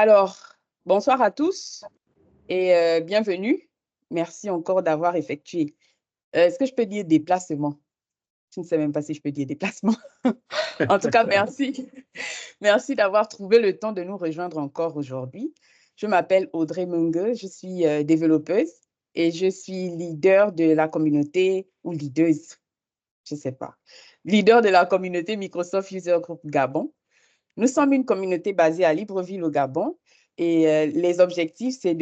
Alors, bonsoir à tous et bienvenue. Merci encore d'avoir effectué. Est-ce que je peux dire déplacement? Je ne sais même pas si je peux dire déplacement. En tout cas, merci. Merci d'avoir trouvé le temps de nous rejoindre encore aujourd'hui. Je m'appelle Audrey Mungue, je suis développeuse et je suis leader de la communauté ou leaduse, je ne sais pas, leader de la communauté Microsoft User Group Gabon. Nous sommes une communauté basée à Libreville au Gabon et les objectifs, c'est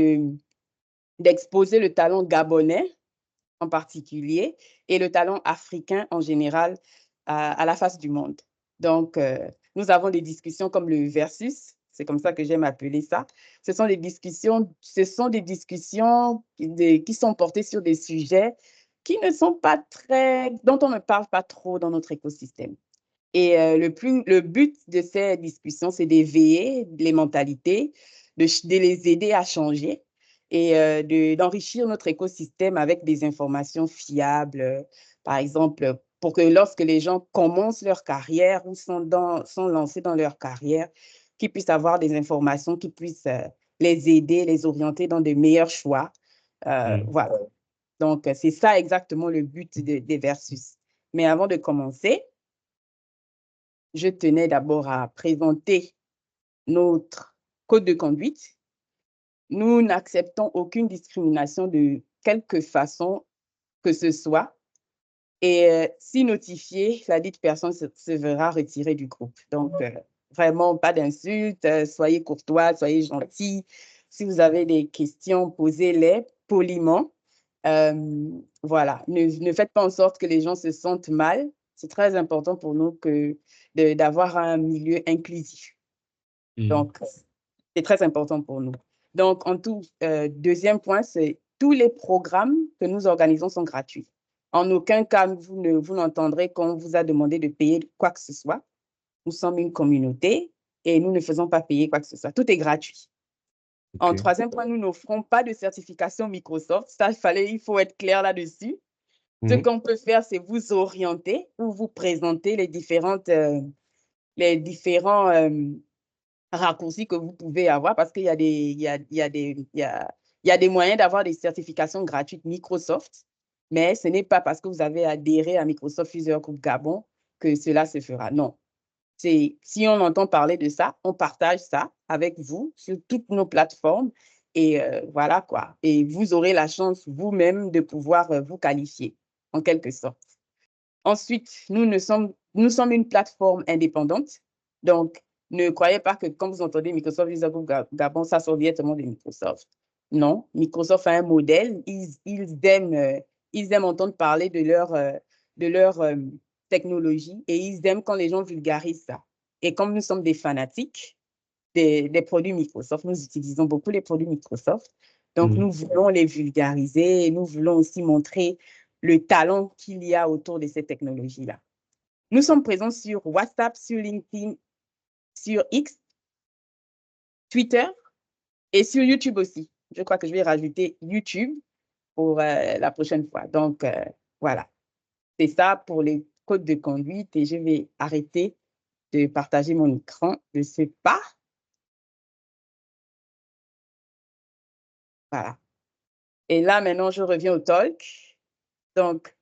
d'exposer le talent gabonais en particulier et le talent africain en général à la face du monde. Donc, nous avons des discussions comme le versus, c'est comme ça que j'aime appeler ça. Ce sont des discussions qui sont portées sur des sujets qui ne sont pas dont on ne parle pas trop dans notre écosystème. Et le but de ces discussions, c'est d'éveiller les mentalités, de les aider à changer et d'enrichir notre écosystème avec des informations fiables, par exemple, pour que lorsque les gens commencent leur carrière ou sont lancés dans leur carrière, qu'ils puissent avoir des informations qui puissent les aider, les orienter dans de meilleurs choix. Voilà. Donc, c'est ça exactement le but des versus. Mais avant de commencer, je tenais d'abord à présenter notre code de conduite. Nous n'acceptons aucune discrimination de quelque façon que ce soit. Et si notifiée, la dite personne se verra retirée du groupe. Donc, vraiment, pas d'insultes, soyez courtois, soyez gentils. Si vous avez des questions, posez-les poliment. Voilà, ne faites pas en sorte que les gens se sentent mal. C'est très important pour nous d'avoir un milieu inclusif. Donc, c'est très important pour nous. Donc, en tout, deuxième point, c'est tous les programmes que nous organisons sont gratuits. En aucun cas, vous n'entendrez qu'on vous a demandé de payer quoi que ce soit. Nous sommes une communauté et nous ne faisons pas payer quoi que ce soit. Tout est gratuit. En troisième point, nous n'offrons pas de certification Microsoft. Ça, il faut être clair là-dessus. Ce qu'on peut faire, c'est vous orienter ou vous présenter les différents raccourcis que vous pouvez avoir parce qu'il y a des moyens d'avoir des certifications gratuites Microsoft, mais ce n'est pas parce que vous avez adhéré à Microsoft User Group Gabon que cela se fera. Non. Si on entend parler de ça, on partage ça avec vous sur toutes nos plateformes et voilà quoi. Et vous aurez la chance vous-même de pouvoir vous qualifier en quelque sorte. Ensuite, nous sommes une plateforme indépendante. Donc, ne croyez pas que quand vous entendez Microsoft User Group Gabon, ça sort directement de Microsoft. Non, Microsoft a un modèle. Ils aiment entendre parler de leur technologie et ils aiment quand les gens vulgarisent ça. Et comme nous sommes des fanatiques des produits Microsoft, nous utilisons beaucoup les produits Microsoft. Donc, nous voulons les vulgariser et nous voulons aussi montrer le talent qu'il y a autour de ces technologies-là. Nous sommes présents sur WhatsApp, sur LinkedIn, sur X, Twitter et sur YouTube aussi. Je crois que je vais rajouter YouTube pour la prochaine fois. Donc, voilà. C'est ça pour les codes de conduite et je vais arrêter de partager mon écran de ce pas. Voilà. Et là, maintenant, je reviens au talk. Donc,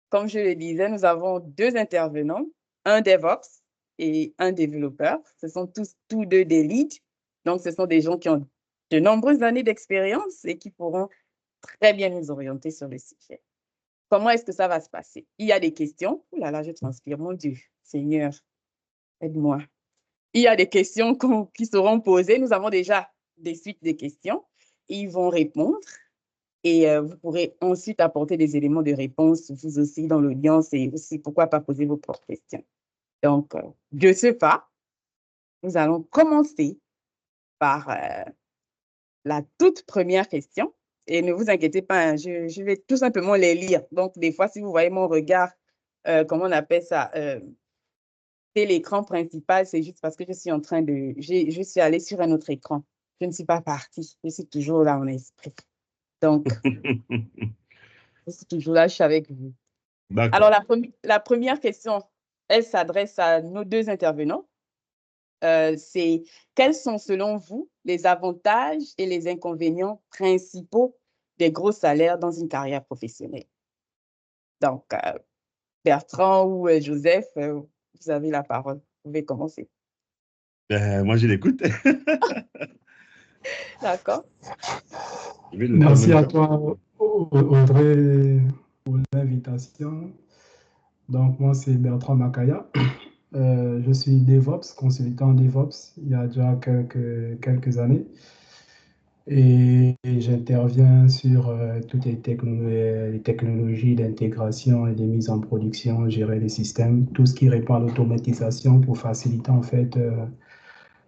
comme je le disais, nous avons deux intervenants, un DevOps et un développeur. Ce sont tous deux des leads. Donc, ce sont des gens qui ont de nombreuses années d'expérience et qui pourront très bien nous orienter sur le sujet. Comment est-ce que ça va se passer? Il y a des questions. Ouh là là, je transpire, mon Dieu. Seigneur, aide-moi. Il y a des questions qui seront posées. Nous avons déjà des suites de questions. Ils vont répondre. Et vous pourrez ensuite apporter des éléments de réponse, vous aussi, dans l'audience, et aussi, pourquoi pas poser vos propres questions. Donc, de ce pas, nous allons commencer par la toute première question. Et ne vous inquiétez pas, hein, je vais tout simplement les lire. Donc, des fois, si vous voyez mon regard, comment on appelle ça, c'est l'écran principal, c'est juste parce que je suis en train je suis allée sur un autre écran. Je ne suis pas partie. Je suis toujours là en esprit. Donc, je suis toujours là, je suis avec vous. Alors, la première question, elle s'adresse à nos deux intervenants. C'est quelles sont, selon vous, les avantages et les inconvénients principaux des gros salaires dans une carrière professionnelle. Donc, Bertrand ou Joseph, vous avez la parole. Vous pouvez commencer. Moi, je l'écoute. D'accord. Merci à toi, Audrey, pour l'invitation. Donc, moi, c'est Bertrand Makaya. Je suis DevOps, consultant DevOps, il y a déjà quelques années. Et j'interviens sur toutes les technologies d'intégration et de mise en production, gérer les systèmes, tout ce qui répond à l'automatisation pour faciliter en fait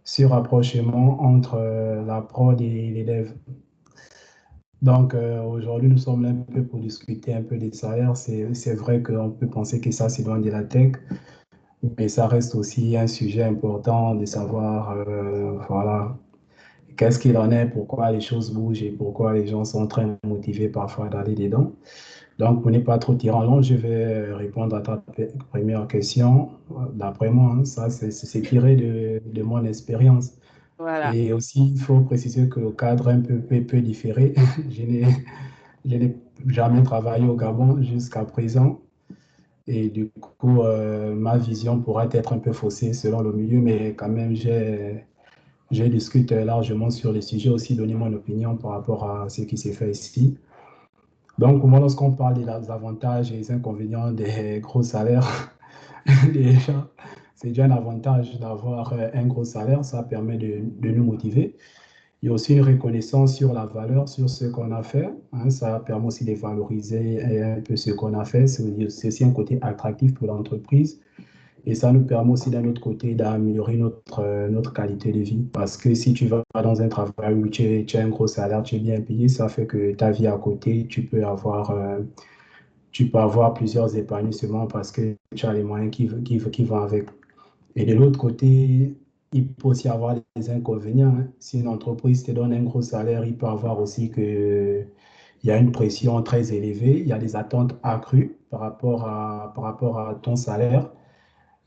ce rapprochement entre la prod et les devs. Donc aujourd'hui, nous sommes là un peu pour discuter un peu des salaires. C'est vrai qu'on peut penser que ça, c'est loin de la tech, mais ça reste aussi un sujet important de savoir, voilà, qu'est-ce qu'il en est, pourquoi les choses bougent et pourquoi les gens sont très motivés parfois d'aller dedans. Donc, pour ne pas trop tirer en long, je vais répondre à ta première question. D'après moi, hein, ça, c'est tiré de mon expérience. Voilà. Et aussi, il faut préciser que le cadre un peu différé. Je n'ai je n'ai jamais travaillé au Gabon jusqu'à présent. Et du coup, ma vision pourrait être un peu faussée selon le milieu, mais quand même, je discute largement sur les sujets, aussi donner mon opinion par rapport à ce qui s'est fait ici. Donc, moi, lorsqu'on parle des avantages et des inconvénients des gros salaires, déjà, c'est déjà un avantage d'avoir un gros salaire, ça permet de nous motiver. Il y a aussi une reconnaissance sur la valeur, sur ce qu'on a fait, hein, ça permet aussi de valoriser un peu ce qu'on a fait, c'est aussi un côté attractif pour l'entreprise. Et ça nous permet aussi d'un autre côté d'améliorer notre qualité de vie. Parce que si tu vas dans un travail où tu as un gros salaire, tu es bien payé, ça fait que ta vie à côté, tu peux avoir plusieurs épanouissements parce que tu as les moyens qui vont avec. Et de l'autre côté, il peut aussi avoir des inconvénients, hein. Si une entreprise te donne un gros salaire, il peut avoir aussi il y a une pression très élevée, il y a des attentes accrues par rapport à ton salaire.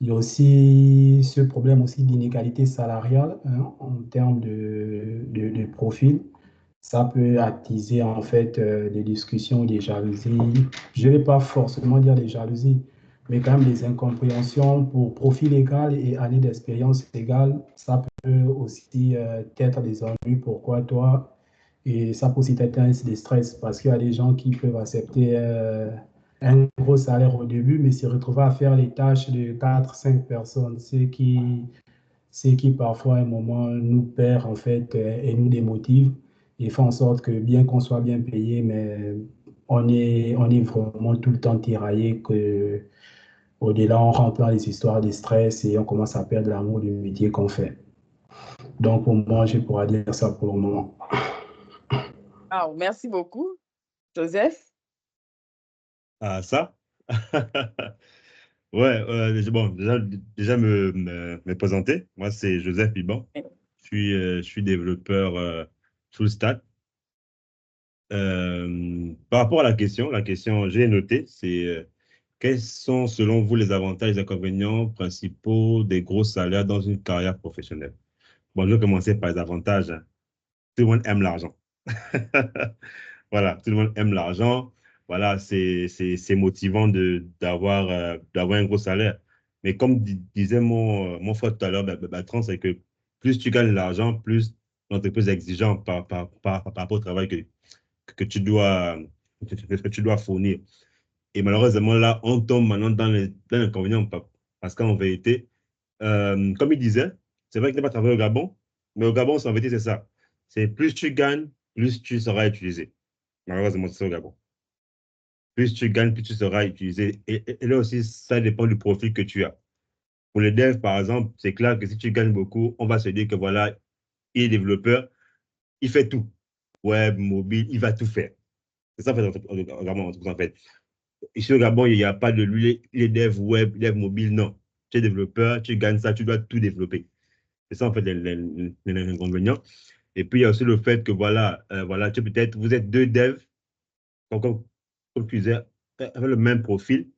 Il y a aussi ce problème aussi d'inégalité salariale, hein, en termes de profil. Ça peut attiser en fait des discussions, des jalousies. Je ne vais pas forcément dire des jalousies, mais quand même des incompréhensions pour profil égal et année d'expérience égale. Ça peut aussi être des ennuis. Pourquoi toi? Et ça peut aussi être des stress parce qu'il y a des gens qui peuvent accepter un gros salaire au début, mais se retrouver à faire les tâches de 4 5 personnes, ce qui parfois à un moment nous perd en fait et nous démotive et fait en sorte que bien qu'on soit bien payé, mais on est vraiment tout le temps tiraillé que au-delà, on rentre dans les histoires de stress et on commence à perdre l'amour du métier qu'on fait. Donc pour moi, je pourrais dire ça pour le moment. Ah, merci beaucoup, Joseph. Ah, ça? Ouais, bon, déjà me présenter. Moi, c'est Joseph Liban. Je suis développeur full stack. Par rapport à la question, j'ai noté, c'est quels sont, selon vous, les avantages et les inconvénients principaux des gros salaires dans une carrière professionnelle? Bon, je vais commencer par les avantages, hein. Tout le monde aime l'argent. Voilà, tout le monde aime l'argent. Voilà, c'est motivant d'avoir un gros salaire. Mais comme disait mon frère tout à l'heure, Bertrand, c'est que plus tu gagnes l'argent, plus l'entreprise est exigeante par rapport au travail que tu dois, que tu dois fournir. Et malheureusement, là, on tombe maintenant dans l'inconvénient parce qu'en vérité, comme il disait, c'est vrai qu'il n'a pas travaillé au Gabon, mais au Gabon, en vérité, c'est ça. C'est plus tu gagnes, plus tu seras utilisé. Malheureusement, c'est ça au Gabon. Plus tu gagnes, plus tu seras utilisé. Et là aussi, ça dépend du profil que tu as. Pour les devs, par exemple, c'est clair que si tu gagnes beaucoup, on va se dire que voilà, il est développeur, il fait tout. Web, mobile, il va tout faire. C'est ça, en fait, au Gabon, en fait. Ici au Gabon, il n'y a pas de lui, les devs web, dev mobile, non. Tu es développeur, tu gagnes ça, tu dois tout développer. C'est ça, en fait, les inconvénients. Et puis, il y a aussi le fait que, voilà, voilà, peut-être, vous êtes deux devs, comme tu disais, avec le même profil,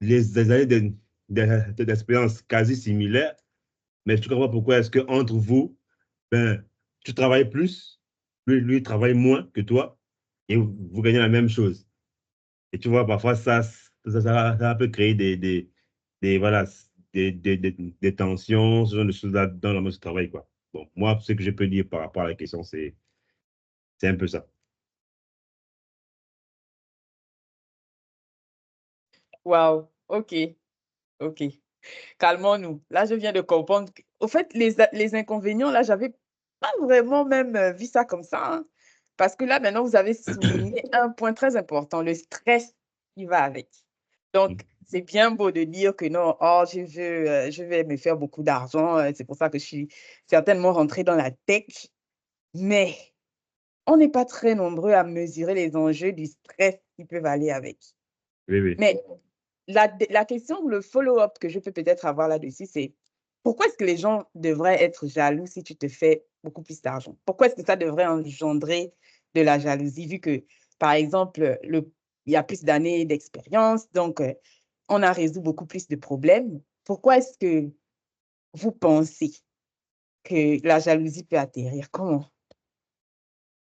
les années d'expérience quasi similaires, mais tu comprends pourquoi est-ce que entre vous, ben, tu travailles plus, lui, il travaille moins que toi, et vous gagnez la même chose. Et tu vois, parfois, ça peut créer voilà, des tensions, ce genre de choses-là dans le monde du travail, quoi. Bon, moi, ce que je peux dire par rapport à la question, c'est un peu ça. Waouh, ok, ok. Calmons-nous. Là, je viens de comprendre. Au fait, les inconvénients, là, j'avais pas vraiment même vu ça comme ça, hein. Parce que là, maintenant, vous avez souligné un point très important, le stress qui va avec. Donc, c'est bien beau de dire que non, oh, je vais me faire beaucoup d'argent. C'est pour ça que je suis certainement rentrée dans la tech. Mais on n'est pas très nombreux à mesurer les enjeux du stress qui peuvent aller avec. Oui, oui. Mais la question, le follow-up que je peux peut-être avoir là-dessus, c'est pourquoi est-ce que les gens devraient être jaloux si tu te fais beaucoup plus d'argent? Pourquoi est-ce que ça devrait engendrer de la jalousie, vu que, par exemple, il y a plus d'années d'expérience, donc on a résolu beaucoup plus de problèmes. Pourquoi est-ce que vous pensez que la jalousie peut atterrir? Comment?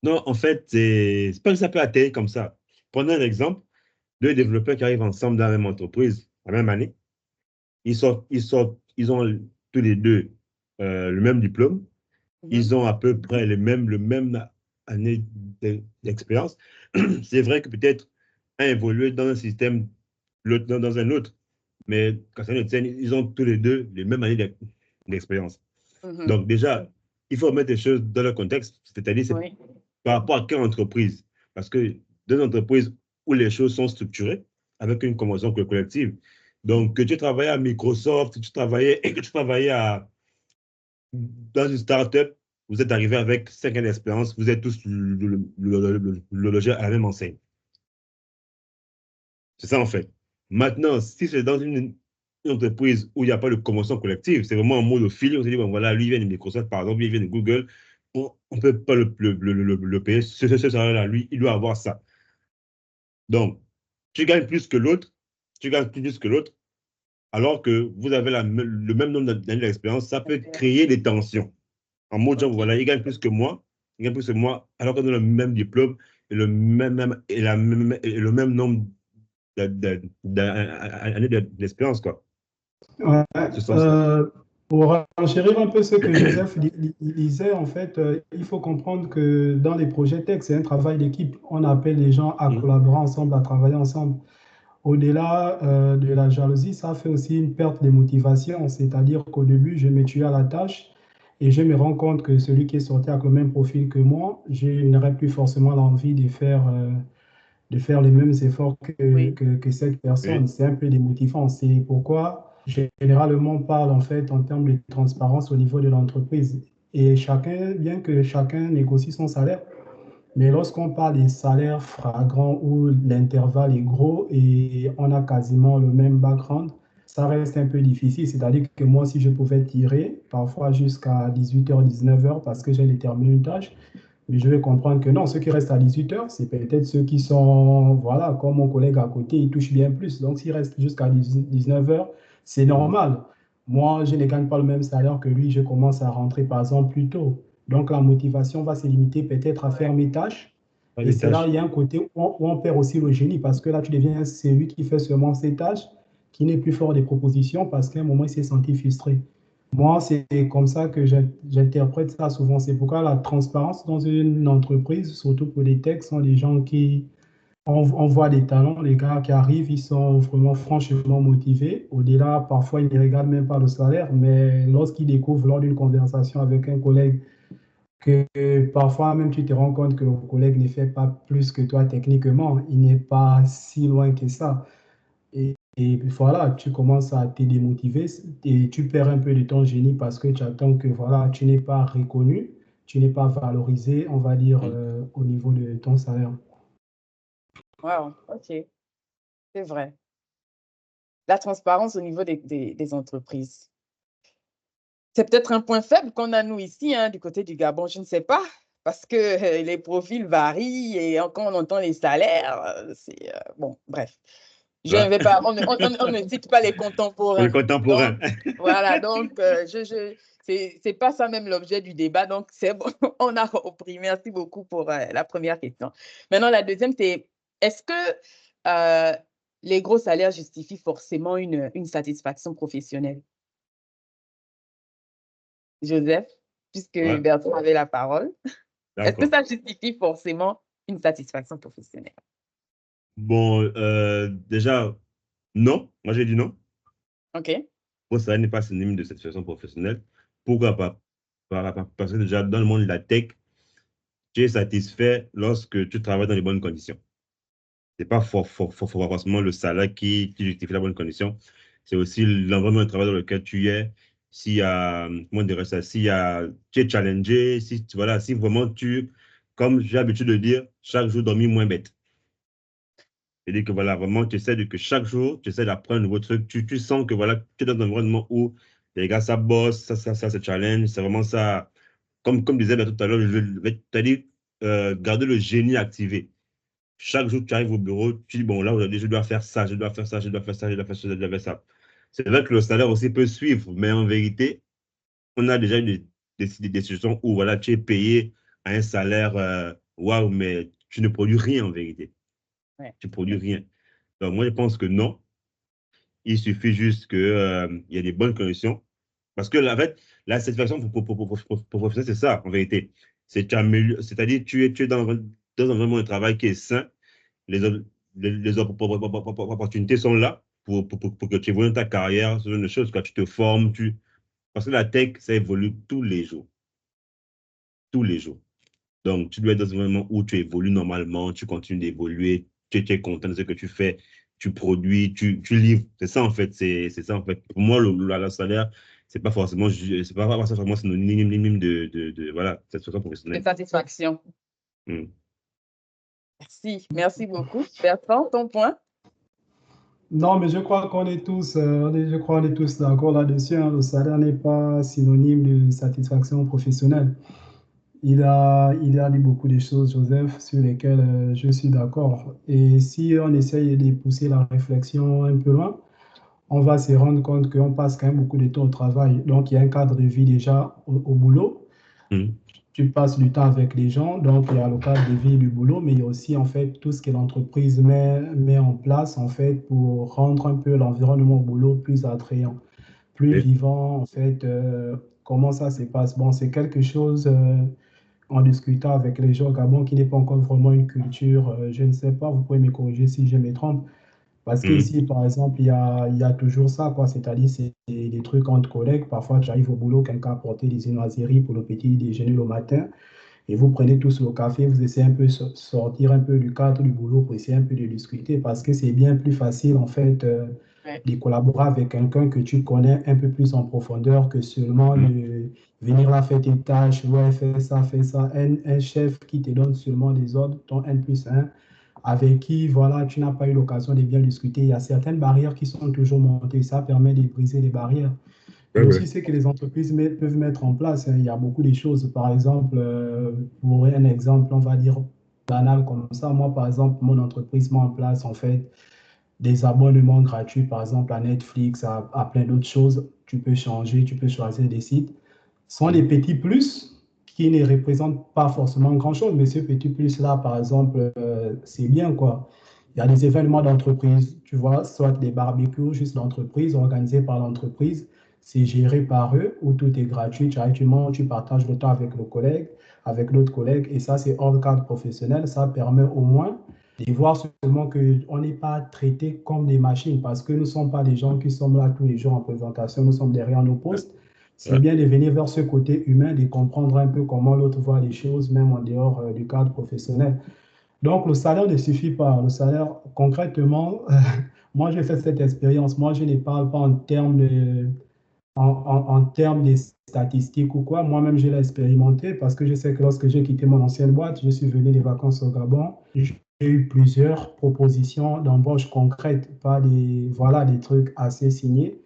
Non, en fait, c'est pas que ça peut atterrir comme ça. Prenons un exemple, deux développeurs qui arrivent ensemble dans la même entreprise, la même année. Ils ont tous les deux le même diplôme. Mhm. Ils ont à peu près le même année d'expérience. C'est vrai que peut-être un évolué dans un système, l'autre dans un autre, mais quand ils ont tous les deux les mêmes années d'expérience. Mhm. Donc déjà, il faut mettre les choses dans le contexte, c'est-à-dire c'est Oui. par rapport à quelle entreprise. Parce que deux entreprises où les choses sont structurées avec une convention collective. Donc, que tu travaillais à Microsoft, que tu travaillais dans une start-up, vous êtes arrivé avec 5 ans d'expérience, vous êtes tous logés à la même enseigne. C'est ça en fait. Maintenant, si c'est dans une entreprise où il n'y a pas de convention collective, c'est vraiment en mode feeling, on se dit, bon voilà, lui il vient de Microsoft, par exemple, lui il vient de Google, on ne peut pas le payer, ce salaire-là, lui, il doit avoir ça. Donc, tu gagnes plus que l'autre, tu gagnes plus que l'autre, alors que vous avez le même nombre d'années d'expérience, ça peut créer des tensions. En mode, genre, OK. voilà, il gagne plus que moi, il gagne plus que moi, alors qu'on a le même diplôme et le même nombre d'années d'expérience, quoi. Ouais, Ce sens-là. pour enchérir un peu ce que Joseph disait, en fait, il faut comprendre que dans les projets tech, c'est un travail d'équipe. On appelle les gens à Mhm. collaborer ensemble, à travailler ensemble. Au-delà de la jalousie, ça fait aussi une perte de motivation. C'est-à-dire qu'au début, je me tuais à la tâche et je me rends compte que celui qui est sorti avec le même profil que moi, je n'aurais plus forcément l'envie de faire les mêmes efforts Oui. que cette personne. Oui, C'est un peu démotivant. C'est pourquoi généralement on parle en fait en termes de transparence au niveau de l'entreprise. Et chacun, bien que chacun négocie son salaire, mais lorsqu'on parle des salaires flagrants où l'intervalle est gros et on a quasiment le même background, ça reste un peu difficile. C'est-à-dire que moi, si je pouvais tirer parfois jusqu'à 18h, 19h parce que j'ai déterminé une tâche, mais je vais comprendre que non, ceux qui restent à 18h, c'est peut-être ceux qui sont, voilà, comme mon collègue à côté, il touche bien plus. Donc, s'il reste jusqu'à 19h, c'est mhm. normal. Moi, je ne gagne pas le même salaire que lui, je commence à rentrer par exemple plus tôt. Donc, la motivation va se limiter peut-être à faire Ouais. mes tâches. Pas Et les c'est là, il tâches. y a un côté où on perd aussi le génie parce que là, tu deviens celui qui fait seulement ses tâches, qui n'est plus fort des propositions parce qu'à un moment, il s'est senti frustré. Moi, c'est comme ça que j'interprète ça souvent. C'est pourquoi la transparence dans une entreprise, surtout pour les techs, sont des gens qui, on voit des talents, les gars qui arrivent, ils sont vraiment franchement motivés. Au-delà, parfois, ils ne regardent même pas le salaire, mais lorsqu'ils découvrent lors d'une conversation avec un collègue que parfois même tu te rends compte que le collègue ne fait pas plus que toi techniquement, il n'est pas si loin que ça. Et voilà, tu commences à te démotiver et tu perds un peu de ton génie parce que tu attends que voilà, tu n'es pas reconnu, tu n'es pas valorisé, on va dire, Mhm. au niveau de ton salaire. Wow. OK. C'est vrai. La transparence au niveau des entreprises. C'est peut-être un point faible qu'on a, nous, ici, hein, du côté du Gabon, je ne sais pas, parce que les profils varient et quand on entend les salaires, c'est bon, bref. Je ne vais pas, on ne cite pas les contemporains. Les contemporains. Donc, voilà, donc c'est pas ça même l'objet du débat. Donc, c'est bon, on a repris. Merci beaucoup pour la première question. Maintenant, la deuxième, c'est est-ce que les gros salaires justifient forcément une satisfaction professionnelle? Joseph, puisque Ouais, Bertrand avait la parole, est-ce que d'accord. ça justifie forcément une satisfaction professionnelle? Bon, déjà, non. Moi, j'ai dit non. OK. Bon, ça n'est pas synonyme de satisfaction professionnelle. Pourquoi pas? Parce que déjà, dans le monde de la tech, tu es satisfait lorsque tu travailles dans les bonnes conditions. C'est pas forcément le salaire qui justifie la bonne condition. C'est aussi l'environnement de travail dans lequel tu es. S'il y a, comment dire ça, s'il y a, tu es challengé, si, voilà, si vraiment comme j'ai l'habitude de dire, chaque jour dormir moins bête. C'est-à-dire que voilà, vraiment, tu essaies que chaque jour, tu essaies d'apprendre un nouveau truc. Tu sens que voilà, tu es dans un environnement où les gars, ça bosse, ça se challenge. C'est vraiment ça. Comme disait tout à l'heure, c'est-à-dire garder le génie activé. Chaque jour, tu arrives au bureau, tu dis, bon, là, aujourd'hui, je dois faire ça, je dois faire ça, je dois faire ça, je dois faire ça, je dois faire ça. C'est vrai que le salaire aussi peut suivre, mais en vérité, on a déjà eu des situations où voilà, tu es payé à un salaire, waouh, mais tu ne produis rien en vérité. Ouais. Tu ne produis rien. Donc, moi, je pense que non. Il suffit juste qu'il y ait des bonnes conditions. Parce que, en fait, la satisfaction pour professionnel, c'est ça, en vérité. C'est-à-dire, tu es dans un environnement de travail qui est sain. Les, op- les opportunités sont là pour que tu évolues dans ta carrière, ce genre de choses. Quand tu te formes, parce que la tech, ça évolue tous les jours. Tous les jours. Donc, tu dois être dans un environnement où tu évolues normalement, tu continues d'évoluer, tu es content de ce que tu fais, tu produis, tu livres. C'est ça, en fait. C'est ça, en fait. Pour moi, le salaire, c'est pas forcément synonyme voilà, cette situation De professionnelle. satisfaction. Hmm. Merci. Merci beaucoup. Bertrand, ton point? Non, mais je crois qu'on est tous, je crois qu'on est tous d'accord là-dessus, hein. Le salaire n'est pas synonyme de satisfaction professionnelle. Il a dit beaucoup de choses, Joseph, sur lesquelles je suis d'accord. Et si on essaye de pousser la réflexion un peu loin, on va se rendre compte qu'on passe quand même beaucoup de temps au travail. Donc, il y a un cadre de vie déjà au boulot. Hmm. Tu passes du temps avec les gens, donc il y a le cadre de vie du boulot, mais il y a aussi en fait tout ce que l'entreprise met en place en fait pour rendre un peu l'environnement au boulot plus attrayant, plus Et- vivant en fait. Comment ça se passe? Bon, c'est quelque chose en discutant avec les gens au Gabon qui n'est pas encore vraiment une culture. Je ne sais pas, vous pouvez me corriger si je me trompe. Parce hmm. qu'ici, par exemple, il y a toujours ça, quoi. C'est-à-dire, c'est des trucs entre collègues. Parfois, tu arrives au boulot, quelqu'un a apporté des viennoiseries pour le petit déjeuner le matin. Et vous prenez tous le café, vous essayez un peu de sortir un peu du cadre du boulot pour essayer un peu de discuter. Parce que c'est bien plus facile, en fait, Ouais. de collaborer avec quelqu'un que tu connais un peu plus en profondeur que seulement Hmm. venir là faire tes tâches. Ouais, fais ça, fais ça. Un chef qui te donne seulement des ordres, ton N+1 avec qui voilà, tu n'as pas eu l'occasion de bien discuter. Il y a certaines barrières qui sont toujours montées. Ça permet de briser les barrières. Ouais, Et ouais. aussi, ce que les entreprises peuvent mettre en place, hein. Il y a beaucoup de choses. Par exemple, pour un exemple, on va dire banal comme ça. Moi, par exemple, mon entreprise met en place en fait des abonnements gratuits, par exemple à Netflix, à plein d'autres choses. Tu peux changer, tu peux choisir des sites. Ce sont des Hmm. petits plus qui ne représentent pas forcément grand-chose, mais ce petit plus-là, par exemple, c'est bien, quoi. Il y a des événements d'entreprise, tu vois, soit des barbecues juste d'entreprise, organisés par l'entreprise, c'est géré par eux, où tout est gratuit, tu montes, tu partages le temps avec le collègue, avec l'autre collègue, et ça, c'est hors de cadre professionnel, ça permet au moins de voir seulement qu'on n'est pas traité comme des machines, parce que nous ne sommes pas des gens qui sommes là tous les jours en présentation, nous sommes derrière nos Ouais. postes. C'est Ouais. bien de venir vers ce côté humain, de comprendre un peu comment l'autre voit les choses, même en dehors du cadre professionnel. Donc, le salaire ne suffit pas. Le salaire, concrètement, moi, j'ai fait cette expérience. Moi, je ne parle pas en termes de statistiques ou quoi. Moi-même, je l'ai expérimenté parce que je sais que lorsque j'ai quitté mon ancienne boîte, je suis venu des vacances au Gabon. J'ai eu plusieurs propositions d'embauche concrètes, pas des, voilà, des trucs assez signés.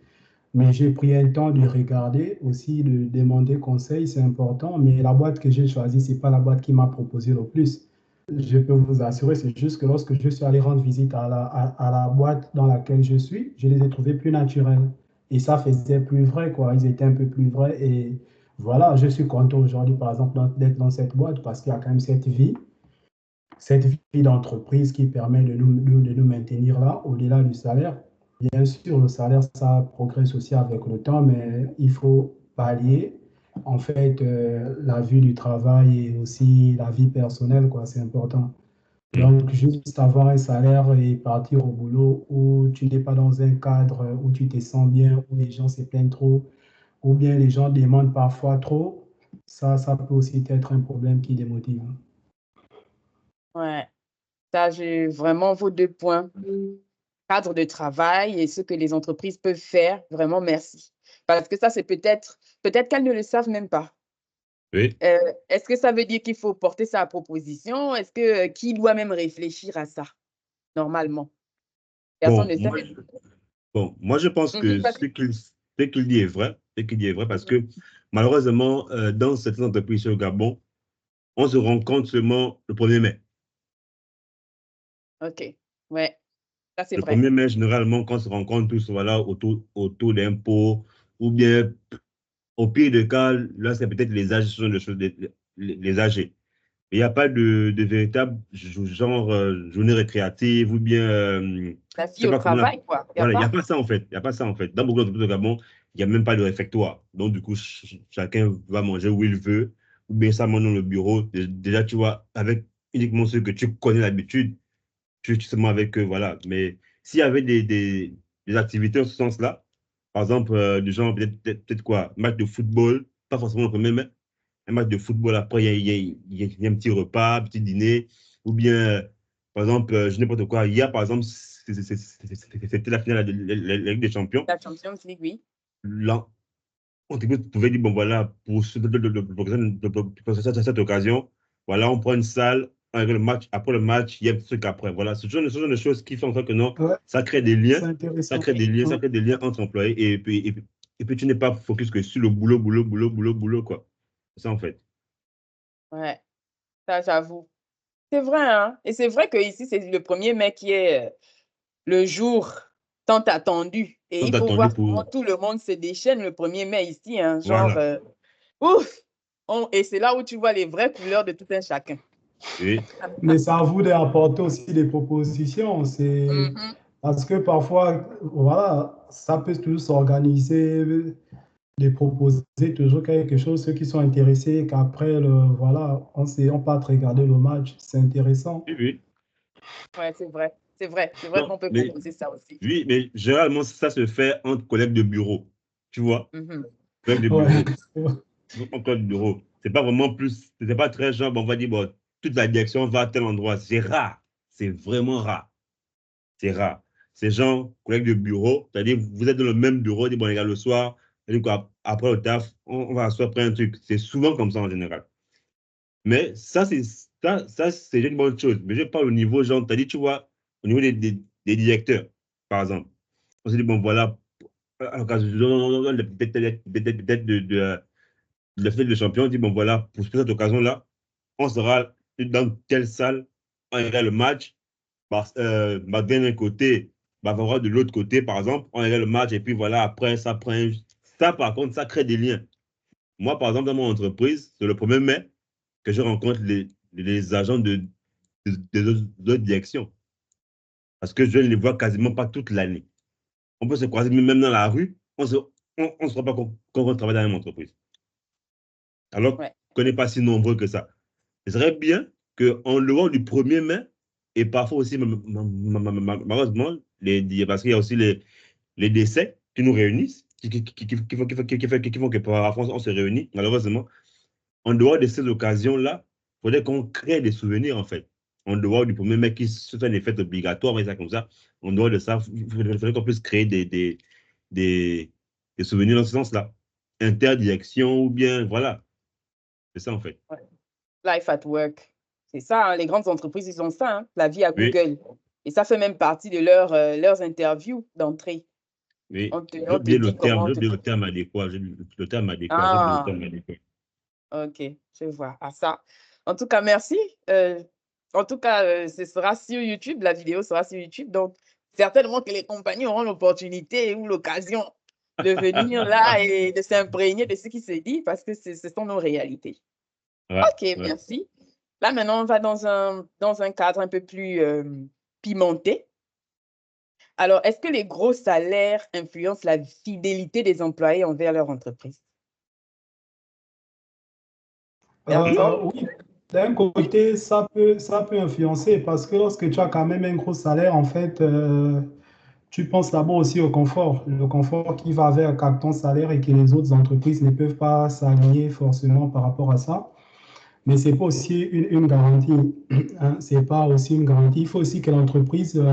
Mais j'ai pris un temps de regarder, aussi de demander conseil, c'est important. Mais la boîte que j'ai choisie, ce n'est pas la boîte qui m'a proposé le plus. je peux vous assurer, c'est juste que lorsque je suis allé rendre visite à la boîte dans laquelle je suis, je les ai trouvés plus naturels. Et ça faisait plus vrai, quoi. Ils étaient un peu plus vrais. Et voilà, je suis content aujourd'hui, par exemple, d'être dans cette boîte parce qu'il y a quand même cette vie d'entreprise qui permet de nous maintenir là, au-delà du salaire. Bien sûr, le salaire, ça progresse aussi avec le temps, mais il faut pallier, en fait, la vie du travail et aussi la vie personnelle, quoi, c'est important. Donc, juste avoir un salaire et partir au boulot où tu n'es pas dans un cadre où tu te sens bien, où les gens se plaignent trop, ou bien les gens demandent parfois trop, ça peut aussi être un problème qui démotive. Ouais, ça, j'ai vraiment vos 2 points. Cadre de travail et ce que les entreprises peuvent faire, vraiment merci. Parce que ça, c'est peut-être qu'elles ne le savent même pas. Oui. Est-ce que ça veut dire qu'il faut porter ça à proposition? Est-ce que qui doit même réfléchir à ça, normalement? Personne Bon, ne sait. moi, je pense que ce qu'il dit est vrai. Ce qu'il dit est vrai parce que malheureusement, dans certaines entreprises au Gabon, on se rend compte seulement le 1er mai. OK, ouais, ça c'est Le vrai. 1er mai, généralement, quand on se rencontre tous voilà, autour d'impôts, ou bien, au pire des cas, là, c'est peut-être les âges, ce sont des choses, les âgés. Il n'y a pas de véritable genre journée récréative ou bien, je La ne sais fille au pas comment travail, quoi. Il n'y a voilà, il n'y a pas. pas ça en fait. Il n'y a pas ça en fait. Dans beaucoup d'entreprises au Gabon, il n'y a même pas de réfectoire. Donc, du coup, chacun va manger où il veut ou bien ça mange dans le bureau. Déjà, tu vois, avec uniquement ceux que tu connais l'habitude, tu te mets avec eux, voilà. Mais s'il y avait des activités en ce sens-là, par exemple, du genre, peut-être quoi, match de football, pas forcément le premier, mais un match de football, après, il y a un petit repas, un petit dîner, ou bien, par exemple, je sais n'importe quoi. Hier, par exemple, c'était la finale de la Ligue des Champions. La Champions League, oui. Là, on pouvait dire, bon, voilà, pour cette occasion, voilà, on prend une salle, on regarde le match, après le match, il y a un truc après. Voilà, ce genre de choses qui font en sorte que non, Ouais, ça crée des liens, c'est ça intéressant. crée des liens, ça Ouais. crée des liens entre employés, et puis tu n'es pas focus que sur le boulot, boulot, boulot, boulot, boulot, quoi. C'est ça, en fait. Ouais, ça j'avoue. C'est vrai, hein? Et c'est vrai qu'ici, c'est le 1er mai qui est le jour tant attendu. Et Tant il faut attendu voir comment pour... tout le monde se déchaîne le 1er mai ici, hein? Genre, Voilà. ouf! Et c'est là où tu vois les vraies couleurs de tout un chacun. Oui, Mais c'est à vous d'apporter aussi des propositions. C'est Mhm. parce que parfois, voilà, ça peut toujours s'organiser, de proposer toujours quelque chose, ceux qui sont intéressés, qu'après, voilà, on part regarder le match, c'est intéressant. oui, oui. Ouais, c'est vrai. C'est vrai Non, qu'on peut mais proposer ça aussi. oui, mais généralement, ça se fait entre collègues de bureau. Tu vois, Mhm. collègues de Ouais. bureau. Entre collègues de bureau. C'est pas vraiment plus, c'est pas très genre, bon, on va dire, bon, toute la direction va à tel endroit. C'est rare. C'est vraiment rare. C'est rare. C'est genre, collègues de bureau, c'est-à-dire, vous êtes dans le même bureau, on dit, bon, les gars, le soir, c'est-à-dire quoi, après le taf, on va s'asseoir après un truc. C'est souvent comme ça en général. Mais ça, c'est une bonne chose. Mais je parle au niveau, genre, tu as dit, tu vois, au niveau des directeurs, par exemple. On s'est dit, bon, voilà, à l'occasion peut-être de la finale de champion, on dit, bon, voilà, pour cette occasion-là, on sera dans telle salle, on regarde le match, d'un côté, Bavarois de l'autre côté, par exemple, on regarde le match, et puis voilà, après, ça prend. Ça, par contre, ça crée des liens. Moi, par exemple, dans mon entreprise, c'est le 1er mai que je rencontre les agents des autres directions. Parce que je ne les vois quasiment pas toute l'année. On peut se croiser même dans la rue, on ne se rend pas compte qu'on travaille dans la même entreprise. Alors Ouais. qu'on n'est pas si nombreux que ça. Ce serait bien qu'en dehors du 1er mai, et parfois aussi, malheureusement, parce qu'il y a aussi les décès qui nous réunissent, qui font que parfois on se réunit, malheureusement. En dehors de ces occasions-là, il faudrait qu'on crée des souvenirs, en fait. En dehors du 1er mai, qui se fait des fêtes obligatoires, mais ça comme ça, en dehors de ça, il faudrait qu'on puisse créer des, des souvenirs dans ce sens-là. Interdirection ou bien, voilà. C'est ça, en fait. Ouais. Life at work. C'est ça, hein, les grandes entreprises, ils ont ça, hein, la vie à Oui, Google. Et ça fait même partie de leurs interviews d'entrée. oui. On te dit comment J'ai te... oublié le terme adéquat. Le terme adéquat. J'ai oublié le Ah, terme adéquat. OK, je vois. Ah ça. En tout cas, merci. En tout cas, ce sera sur YouTube, la vidéo sera sur YouTube. Donc, certainement que les compagnies auront l'opportunité ou l'occasion de venir là et de s'imprégner de ce qui se dit parce que ce sont nos réalités. Ouais, OK, ouais. merci. Là, maintenant, on va dans un cadre un peu plus pimenté. Alors, est-ce que les gros salaires influencent la fidélité des employés envers leur entreprise? Bertrand? Oui, d'un côté, ça peut influencer parce que lorsque tu as quand même un gros salaire, en fait, tu penses d'abord aussi au confort, le confort qui va avec ton salaire et que les autres entreprises ne peuvent pas s'aligner forcément par rapport à ça. Mais ce n'est pas aussi une garantie. Hein, c'est pas aussi une garantie. Il faut aussi que l'entreprise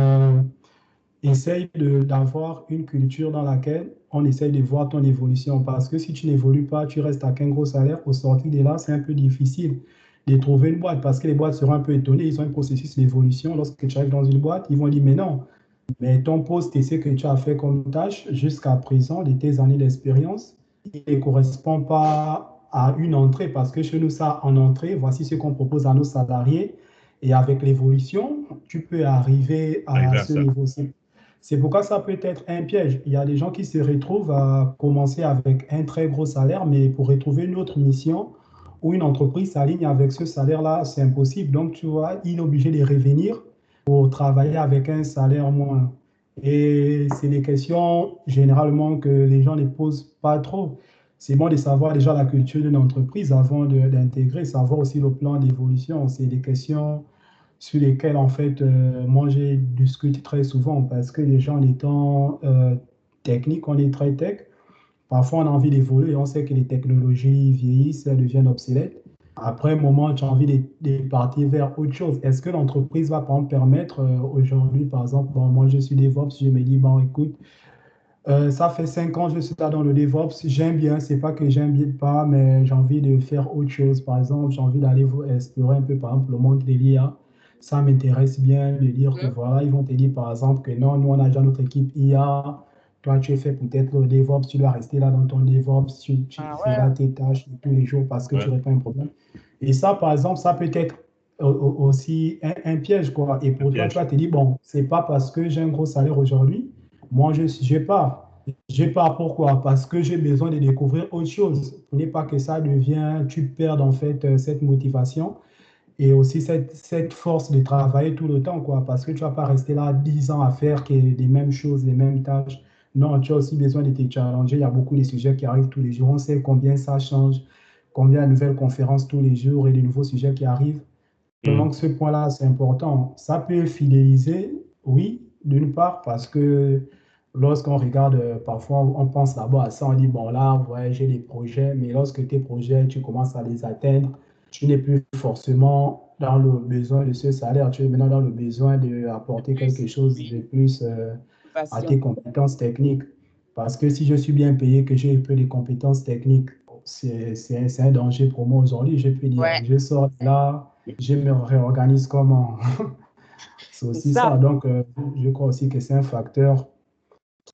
essaye d'avoir une culture dans laquelle on essaye de voir ton évolution. Parce que si tu n'évolues pas, tu restes à qu'un gros salaire. Au sortir de là, c'est un peu difficile de trouver une boîte parce que les boîtes seront un peu étonnées. Ils ont un processus d'évolution. Lorsque tu arrives dans une boîte, ils vont dire, mais non, mais ton poste et ce que tu as fait comme tâche jusqu'à présent, de tes années d'expérience, il ne correspond pas à une entrée parce que chez nous, ça, en entrée, voici ce qu'on propose à nos salariés. Et avec l'évolution, tu peux arriver à Exact, ce ça. niveau-ci. C'est pourquoi ça peut être un piège. Il y a des gens qui se retrouvent à commencer avec un très gros salaire, mais pour retrouver une autre mission où une entreprise s'aligne avec ce salaire-là, c'est impossible. Donc, tu vois, il est obligé de revenir pour travailler avec un salaire moins. Et c'est des questions généralement que les gens ne posent pas trop. C'est bon de savoir déjà la culture d'une entreprise avant d'intégrer, savoir aussi le plan d'évolution. C'est des questions sur lesquelles, en fait, moi, j'ai discuté très souvent parce que les gens étant techniques, on est très tech. Parfois, on a envie d'évoluer. On sait que les technologies vieillissent, elles deviennent obsolètes. Après un moment, tu as envie de partir vers autre chose. Est-ce que l'entreprise va par exemple, permettre aujourd'hui, par exemple, bon, moi je suis DevOps, je me dis, bon, écoute, ça fait 5 ans que je suis là dans le DevOps, j'aime bien, c'est pas que j'aime bien pas, mais j'ai envie de faire autre chose. Par exemple, j'ai envie d'aller explorer un peu, par exemple, le monde de l'IA. Ça m'intéresse bien de dire que voilà, ils vont te dire, par exemple, que non, nous, on a déjà notre équipe IA. Toi, tu es fait peut-être le DevOps, tu dois rester là dans ton DevOps, tu Ah fais là ouais. tes tâches tous les jours parce que tu Ouais, réponds à un problème. Et ça, par exemple, ça peut être aussi un piège, quoi. Et un pour toi, tu piège. vas te dire, bon, c'est pas parce que j'ai un gros salaire aujourd'hui, moi, je pars. Je pars pourquoi? Parce que j'ai besoin de découvrir autre chose. Pour ne pas que ça devienne, tu perds en fait cette motivation et aussi cette force de travailler tout le temps, quoi. Parce que tu ne vas pas rester là 10 ans à faire que les mêmes choses, les mêmes tâches. Non, tu as aussi besoin de te challenger. Il y a beaucoup de sujets qui arrivent tous les jours. On sait combien ça change, combien de nouvelles conférences tous les jours et de nouveaux sujets qui arrivent. Hmm. Donc, ce point-là, c'est important. Ça peut fidéliser, oui, d'une part, parce que lorsqu'on regarde, parfois, on pense d'abord à ça, on dit, bon, là, ouais, j'ai des projets, mais lorsque tes projets, tu commences à les atteindre, tu n'es plus forcément dans le besoin de ce salaire, tu es maintenant dans le besoin d'apporter quelque Plus, chose de oui, plus à tes passion. compétences techniques. Parce que si je suis bien payé, que j'ai peu de compétences techniques, c'est un danger pour moi aujourd'hui. Je peux dire, Ouais, je sors de là, je me réorganise comment? C'est c'est aussi ça. ça. Donc, je crois aussi que c'est un facteur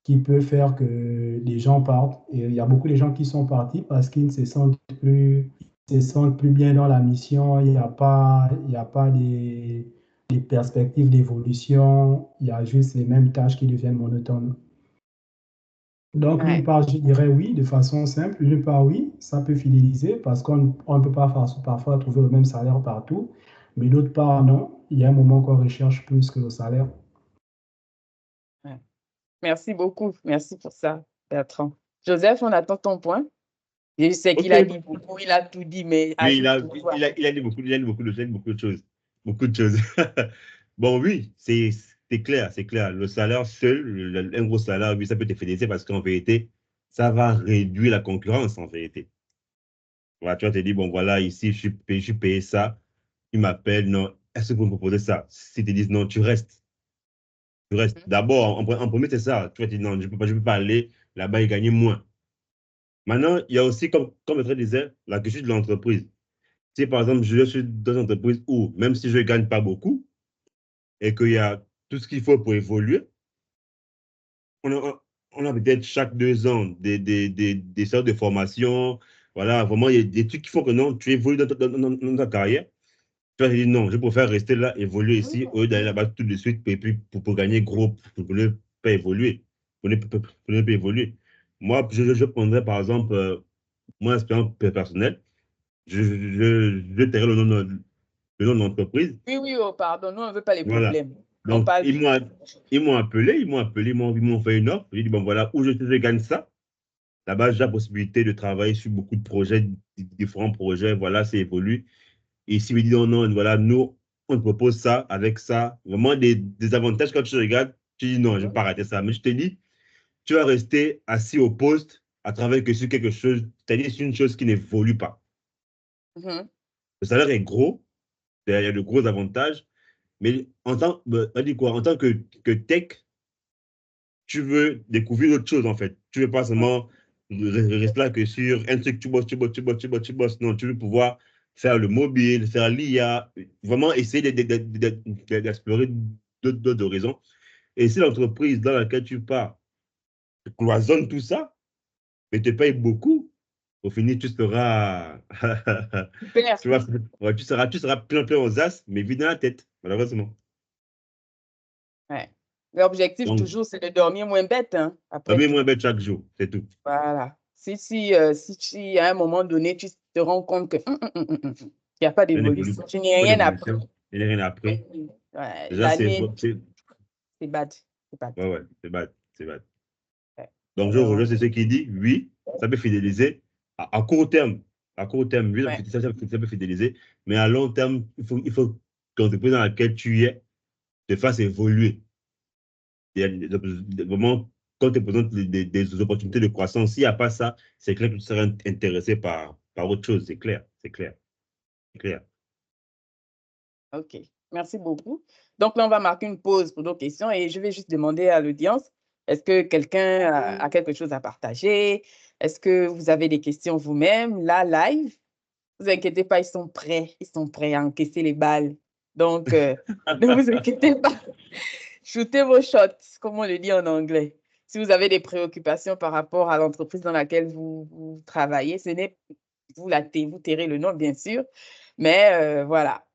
qui peut faire que les gens partent. Et il y a beaucoup de gens qui sont partis parce qu'ils ne se sentent plus bien dans la mission. Il y a pas des perspectives d'évolution. Il y a juste les mêmes tâches qui deviennent monotones. Donc, d'une Ouais. part, je dirais oui, de façon simple. D'une part, oui, ça peut fidéliser parce qu'on ne peut pas parfois trouver le même salaire partout. Mais d'autre part, non. Il y a un moment qu'on recherche plus que le salaire. Ouais. Merci beaucoup. Merci pour ça, Bertrand. Joseph, on attend ton point. Je sais qu'il a OK. dit beaucoup, il a tout dit, mais Oui, ajoute tout. il a dit beaucoup, il a dit beaucoup de choses. Beaucoup de choses. Bon, oui, c'est clair, c'est clair. Le salaire seul, un gros salaire, oui, ça peut te féliciter parce qu'en vérité, ça va réduire la concurrence, en vérité. Voilà, tu vas te dire, bon, voilà, ici, je suis payé ça. Ils m'appellent, non, est-ce que vous me proposez ça? S'ils te disent non, tu restes. Tu restes. D'abord, en premier, c'est ça. Tu vas te dire, non, je peux pas aller là-bas et gagner moins. Maintenant, il y a aussi, comme le disait, la question de l'entreprise. Si par exemple, je suis dans une entreprise où, même si je ne gagne pas beaucoup et qu'il y a tout ce qu'il faut pour évoluer, on a peut-être chaque 2 ans des sortes de formations. Voilà, vraiment, il y a des trucs qui font que non, tu évolues dans ta carrière. Tu vas dire non, je préfère rester là, évoluer ici, au lieu d'aller là-bas tout de suite et puis pour gagner gros, pour ne pas évoluer. Pour ne pas évoluer. Moi, je prendrais par exemple mon expérience personnelle. Je tairai le nom de l'entreprise. Oui, oui, oh, pardon, nous, on ne veut pas les Voilà. problèmes. On Donc, parle. ils m'ont appelé, ils m'ont fait une offre. J'ai dit, bon, voilà, où je gagne ça. Là-bas, j'ai la possibilité de travailler sur beaucoup de projets, différents projets. Voilà, c'est évolue. Et s'ils me disent, non, non, voilà, nous, on te propose ça, avec ça. Vraiment, des avantages quand tu regardes, tu dis, non, je ne vais pas rater ça. Mais je te dis, tu vas rester assis au poste à travailler que sur quelque chose, c'est-à-dire sur une chose qui n'évolue pas. Mhm. Le salaire est gros, il y a de gros avantages, mais on dit quoi, en tant que tech, tu veux découvrir d'autres choses en fait. Tu ne veux pas seulement rester là que sur un truc, tu bosses, tu bosses, tu bosses, tu bosses, tu bosses. Non, tu veux pouvoir faire le mobile, faire l'IA, vraiment essayer d'explorer d'autres horizons. Et si l'entreprise dans laquelle tu pars cloisonne tout ça, mais te paye beaucoup, au final, tu seras, Super. tu, vas, ouais, tu seras plein, plein aux as, mais vide dans la tête, malheureusement. Ouais. L'objectif, Donc, toujours, c'est de dormir moins bête, hein, après dormir tout. moins bête chaque jour, c'est tout. Voilà. Si à un moment donné, tu te rends compte que il n'y a pas d'évolution, tu n'es Pas rien appris. d'évolution, il n'y a rien appris. Ouais, Déjà, l'année, c'est bad. C'est bad. ouais, ouais, c'est bad, c'est bad. Ouais. Donc, je Donc, rejoins ce qui dit, oui, ça peut fidéliser à court terme. À court terme, oui, ouais. ça peut fidéliser, mais à long terme, il faut que l'entreprise dans laquelle tu es te fasse évoluer. Il y a vraiment, quand tu présentes des opportunités de croissance, s'il n'y a pas ça, c'est clair que tu seras intéressé par autre chose, c'est clair, c'est clair, c'est clair. OK. Merci beaucoup. Donc là, on va marquer une pause pour nos questions et je vais juste demander à l'audience, est-ce que quelqu'un a quelque chose à partager? Est-ce que vous avez des questions vous-même, là, live? Ne vous inquiétez pas, ils sont prêts à encaisser les balles. Donc, ne vous inquiétez pas. Shootez vos shots, comme on le dit en anglais. Si vous avez des préoccupations par rapport à l'entreprise dans laquelle vous travaillez, vous tairez le nom, bien sûr, mais voilà,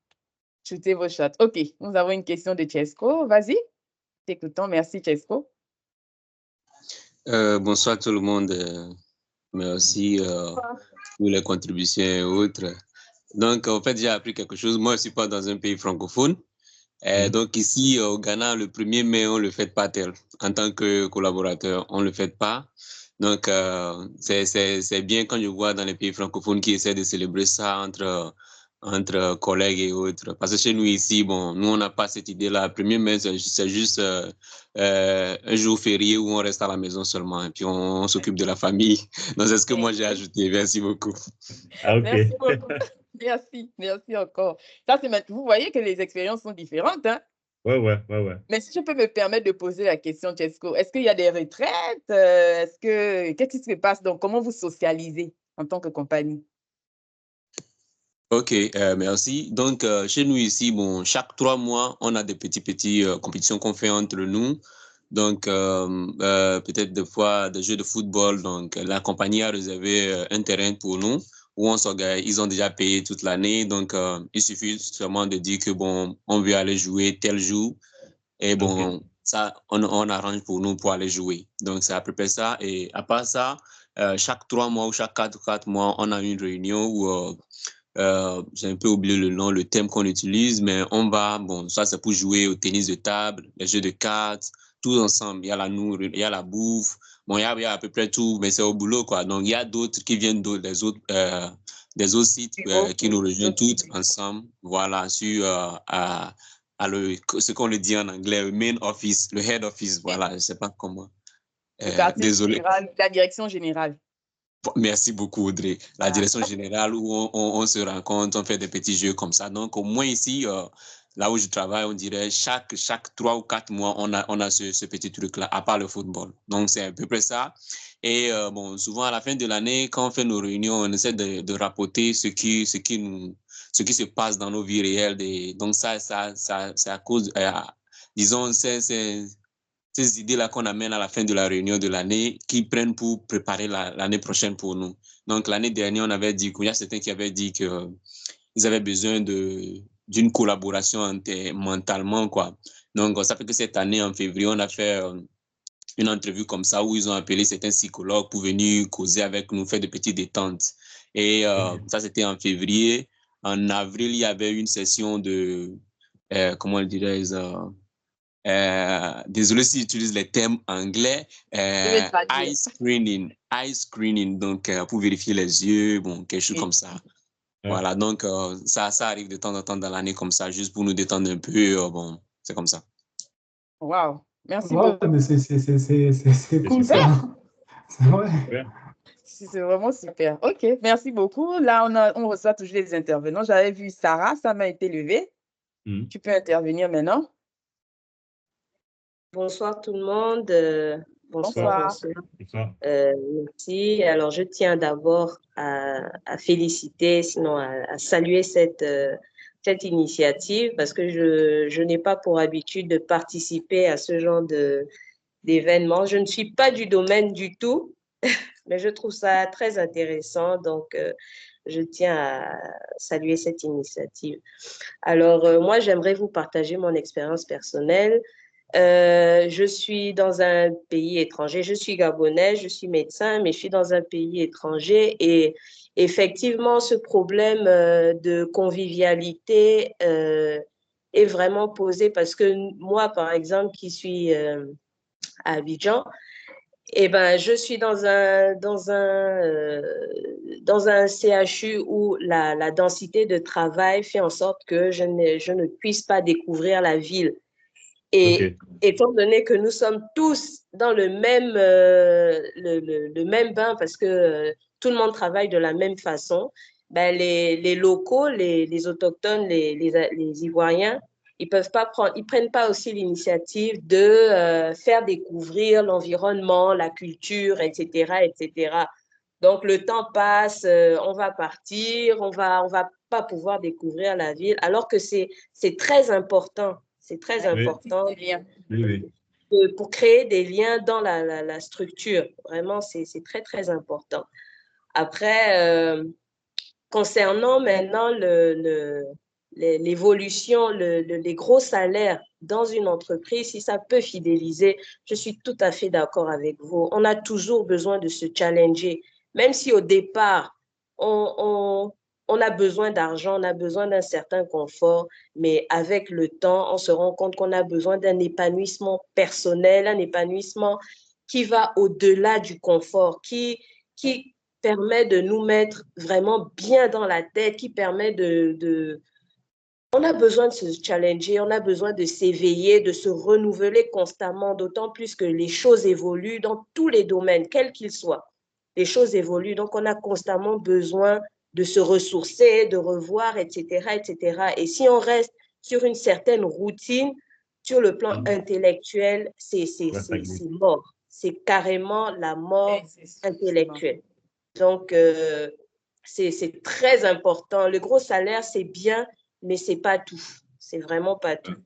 shootez vos shots. OK, nous avons une question de Chesco. Vas-y, t'écoutons. Merci, Chesco. Bonsoir tout le monde. Merci pour les contributions et autres. Donc, en fait, j'ai appris quelque chose. Moi, je ne suis pas dans un pays francophone. Donc, ici, au Ghana, le 1er mai, on ne le fête pas tel. En tant que collaborateur, on ne le fête pas. Donc, c'est bien quand je vois dans les pays francophones qui essaient de célébrer ça entre collègues et autres. Parce que chez nous ici, bon, nous, on n'a pas cette idée-là. Le 1er mai, c'est juste un jour férié où on reste à la maison seulement et puis on s'occupe de la famille. Donc, c'est ce que moi, j'ai ajouté. Merci beaucoup. Ah, OK. Merci beaucoup. Merci encore. Ça, vous voyez que les expériences sont différentes, hein? Ouais. Mais si je peux me permettre de poser la question, Chesco, est-ce qu'il y a des retraites? Qu'est-ce qui se passe? Donc, comment vous socialisez en tant que compagnie? Ok, merci. Donc, chez nous ici, bon, chaque 3 mois, on a des petits compétitions qu'on fait entre nous. Donc, peut-être des fois des jeux de football. Donc, la compagnie a réservé un terrain pour nous où on s'organise. Ils ont déjà payé toute l'année. Donc, il suffit seulement de dire que, bon, on veut aller jouer tel jour. Et bon, ça, on arrange pour nous pour aller jouer. Donc, c'est à peu près ça. Et à part ça, chaque 3 mois ou chaque 4 mois, on a une réunion où j'ai un peu oublié le nom, le thème qu'on utilise, mais on va, bon, ça c'est pour jouer au tennis de table, les jeux de cartes, tout ensemble. Il y a la nourriture, il y a la bouffe, bon, il y a à peu près tout, mais c'est au boulot, quoi. Donc, il y a d'autres qui viennent des autres sites qui nous rejoignent toutes ensemble, voilà, sur ce qu'on le dit en anglais, le main office, le head office, voilà, je ne sais pas comment. Le quartier Désolé. général, la direction générale. Merci beaucoup, Audrey. La direction générale où on se rencontre, on fait des petits jeux comme ça. Donc, au moins ici, là où je travaille, on dirait chaque 3 ou 4 mois, on a ce petit truc-là, à part le football. Donc, c'est à peu près ça. Et bon, souvent, à la fin de l'année, quand on fait nos réunions, on essaie de rapporter ce qui se passe dans nos vies réelles. Donc, ça c'est à cause, disons, ces idées-là qu'on amène à la fin de la réunion de l'année qui prennent pour préparer l'année prochaine pour nous. Donc, l'année dernière, on avait dit qu'il y a certains qui avaient dit qu'ils avaient besoin d'une collaboration mentalement, quoi. Donc, ça fait que cette année, en février, on a fait une entrevue comme ça où ils ont appelé certains psychologues pour venir causer avec nous, faire de petites détentes. Et ça, c'était en février. En avril, il y avait une session de, comment dirais-je, désolé si j'utilise les termes anglais, eye screening, donc pour vérifier les yeux, bon, quelque chose comme ça. Voilà, donc ça arrive de temps en temps dans l'année comme ça, juste pour nous détendre un peu, bon, c'est comme ça. Wow, merci Ouais, beaucoup. mais c'est cool ça. C'est vrai. C'est vraiment super. OK, merci beaucoup. Là, on reçoit toujours les intervenants. J'avais vu Sarah, ça m'a été levé. Tu peux intervenir maintenant. Bonsoir tout le monde. Bonsoir. Merci. Alors, je tiens d'abord à féliciter, sinon à saluer cette initiative parce que je n'ai pas pour habitude de participer à ce genre d'événements. Je ne suis pas du domaine du tout, mais je trouve ça très intéressant. Donc, je tiens à saluer cette initiative. Alors, moi, j'aimerais vous partager mon expérience personnelle. Je suis dans un pays étranger, je suis gabonais, je suis médecin, mais je suis dans un pays étranger et effectivement, ce problème de convivialité est vraiment posé parce que moi, par exemple, qui suis à Abidjan, eh ben, je suis dans un CHU où la densité de travail fait en sorte que je ne puisse pas découvrir la ville. Et étant donné que nous sommes tous dans le même bain parce que tout le monde travaille de la même façon, ben les locaux, les autochtones, les Ivoiriens, ils prennent pas aussi l'initiative de faire découvrir l'environnement, la culture, etc., etc. Donc, le temps passe, on va partir, on va pas pouvoir découvrir la ville, alors que c'est très important. C'est très important pour créer des liens dans la structure. Vraiment, c'est très, très important. Après, concernant maintenant l'évolution, les gros salaires dans une entreprise, si ça peut fidéliser, je suis tout à fait d'accord avec vous. On a toujours besoin de se challenger, même si au départ, on a besoin d'argent, on a besoin d'un certain confort, mais avec le temps, on se rend compte qu'on a besoin d'un épanouissement personnel, un épanouissement qui va au-delà du confort, qui permet de nous mettre vraiment bien dans la tête, qui permet On a besoin de se challenger, on a besoin de s'éveiller, de se renouveler constamment, d'autant plus que les choses évoluent dans tous les domaines, quels qu'ils soient. Les choses évoluent, donc on a constamment besoin de se ressourcer, de revoir, etc., etc. Et si on reste sur une certaine routine, sur le plan intellectuel, c'est mort. C'est carrément la mort intellectuelle. Donc, c'est très important. Le gros salaire, c'est bien, mais ce n'est pas tout. C'est vraiment pas tout.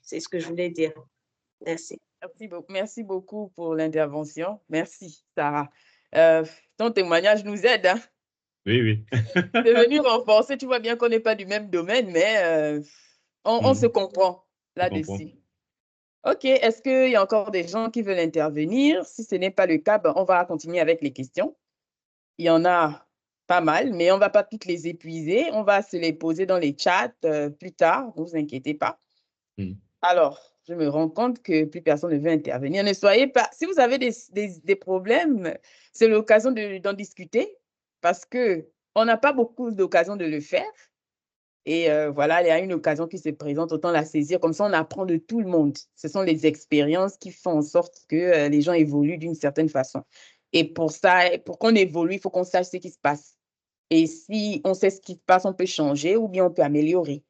C'est ce que je voulais dire. Merci. Merci beaucoup pour l'intervention. Merci, Sarah. Ton témoignage nous aide. Hein? Oui, oui. C'est venu renforcer. Tu vois bien qu'on n'est pas du même domaine, mais on se comprend là-dessus. OK. Est-ce qu'il y a encore des gens qui veulent intervenir? Si ce n'est pas le cas, on va continuer avec les questions. Il y en a pas mal, mais on ne va pas toutes les épuiser. On va se les poser dans les chats plus tard. Ne vous inquiétez pas. Alors, je me rends compte que plus personne ne veut intervenir. Ne soyez pas... Si vous avez des problèmes, c'est l'occasion d'en discuter parce qu'on n'a pas beaucoup d'occasions de le faire. Et voilà, il y a une occasion qui se présente, autant la saisir. Comme ça, on apprend de tout le monde. Ce sont les expériences qui font en sorte que les gens évoluent d'une certaine façon. Et pour ça, pour qu'on évolue, il faut qu'on sache ce qui se passe. Et si on sait ce qui se passe, on peut changer ou bien on peut améliorer.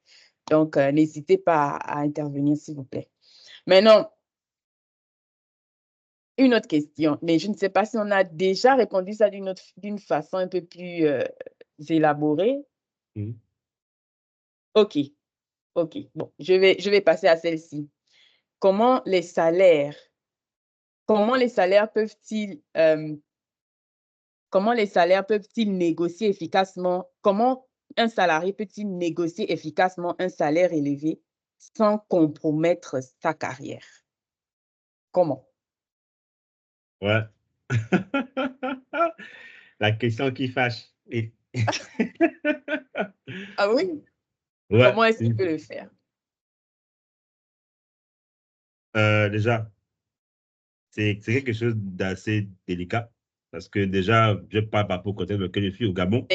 Donc, n'hésitez pas à intervenir, s'il vous plaît. Maintenant, une autre question, mais je ne sais pas si on a déjà répondu ça d'une façon un peu plus élaborée. OK. Bon, je vais passer à celle-ci. Comment les salaires peuvent-ils négocier efficacement? Comment un salarié peut-il négocier efficacement un salaire élevé sans compromettre sa carrière? Comment? Ouais. La question qui fâche. Ah oui? Ouais. Comment est-ce qu'il peut le faire? Déjà, c'est quelque chose d'assez délicat parce que déjà, je parle par rapport au côté dans lequel je suis au Gabon.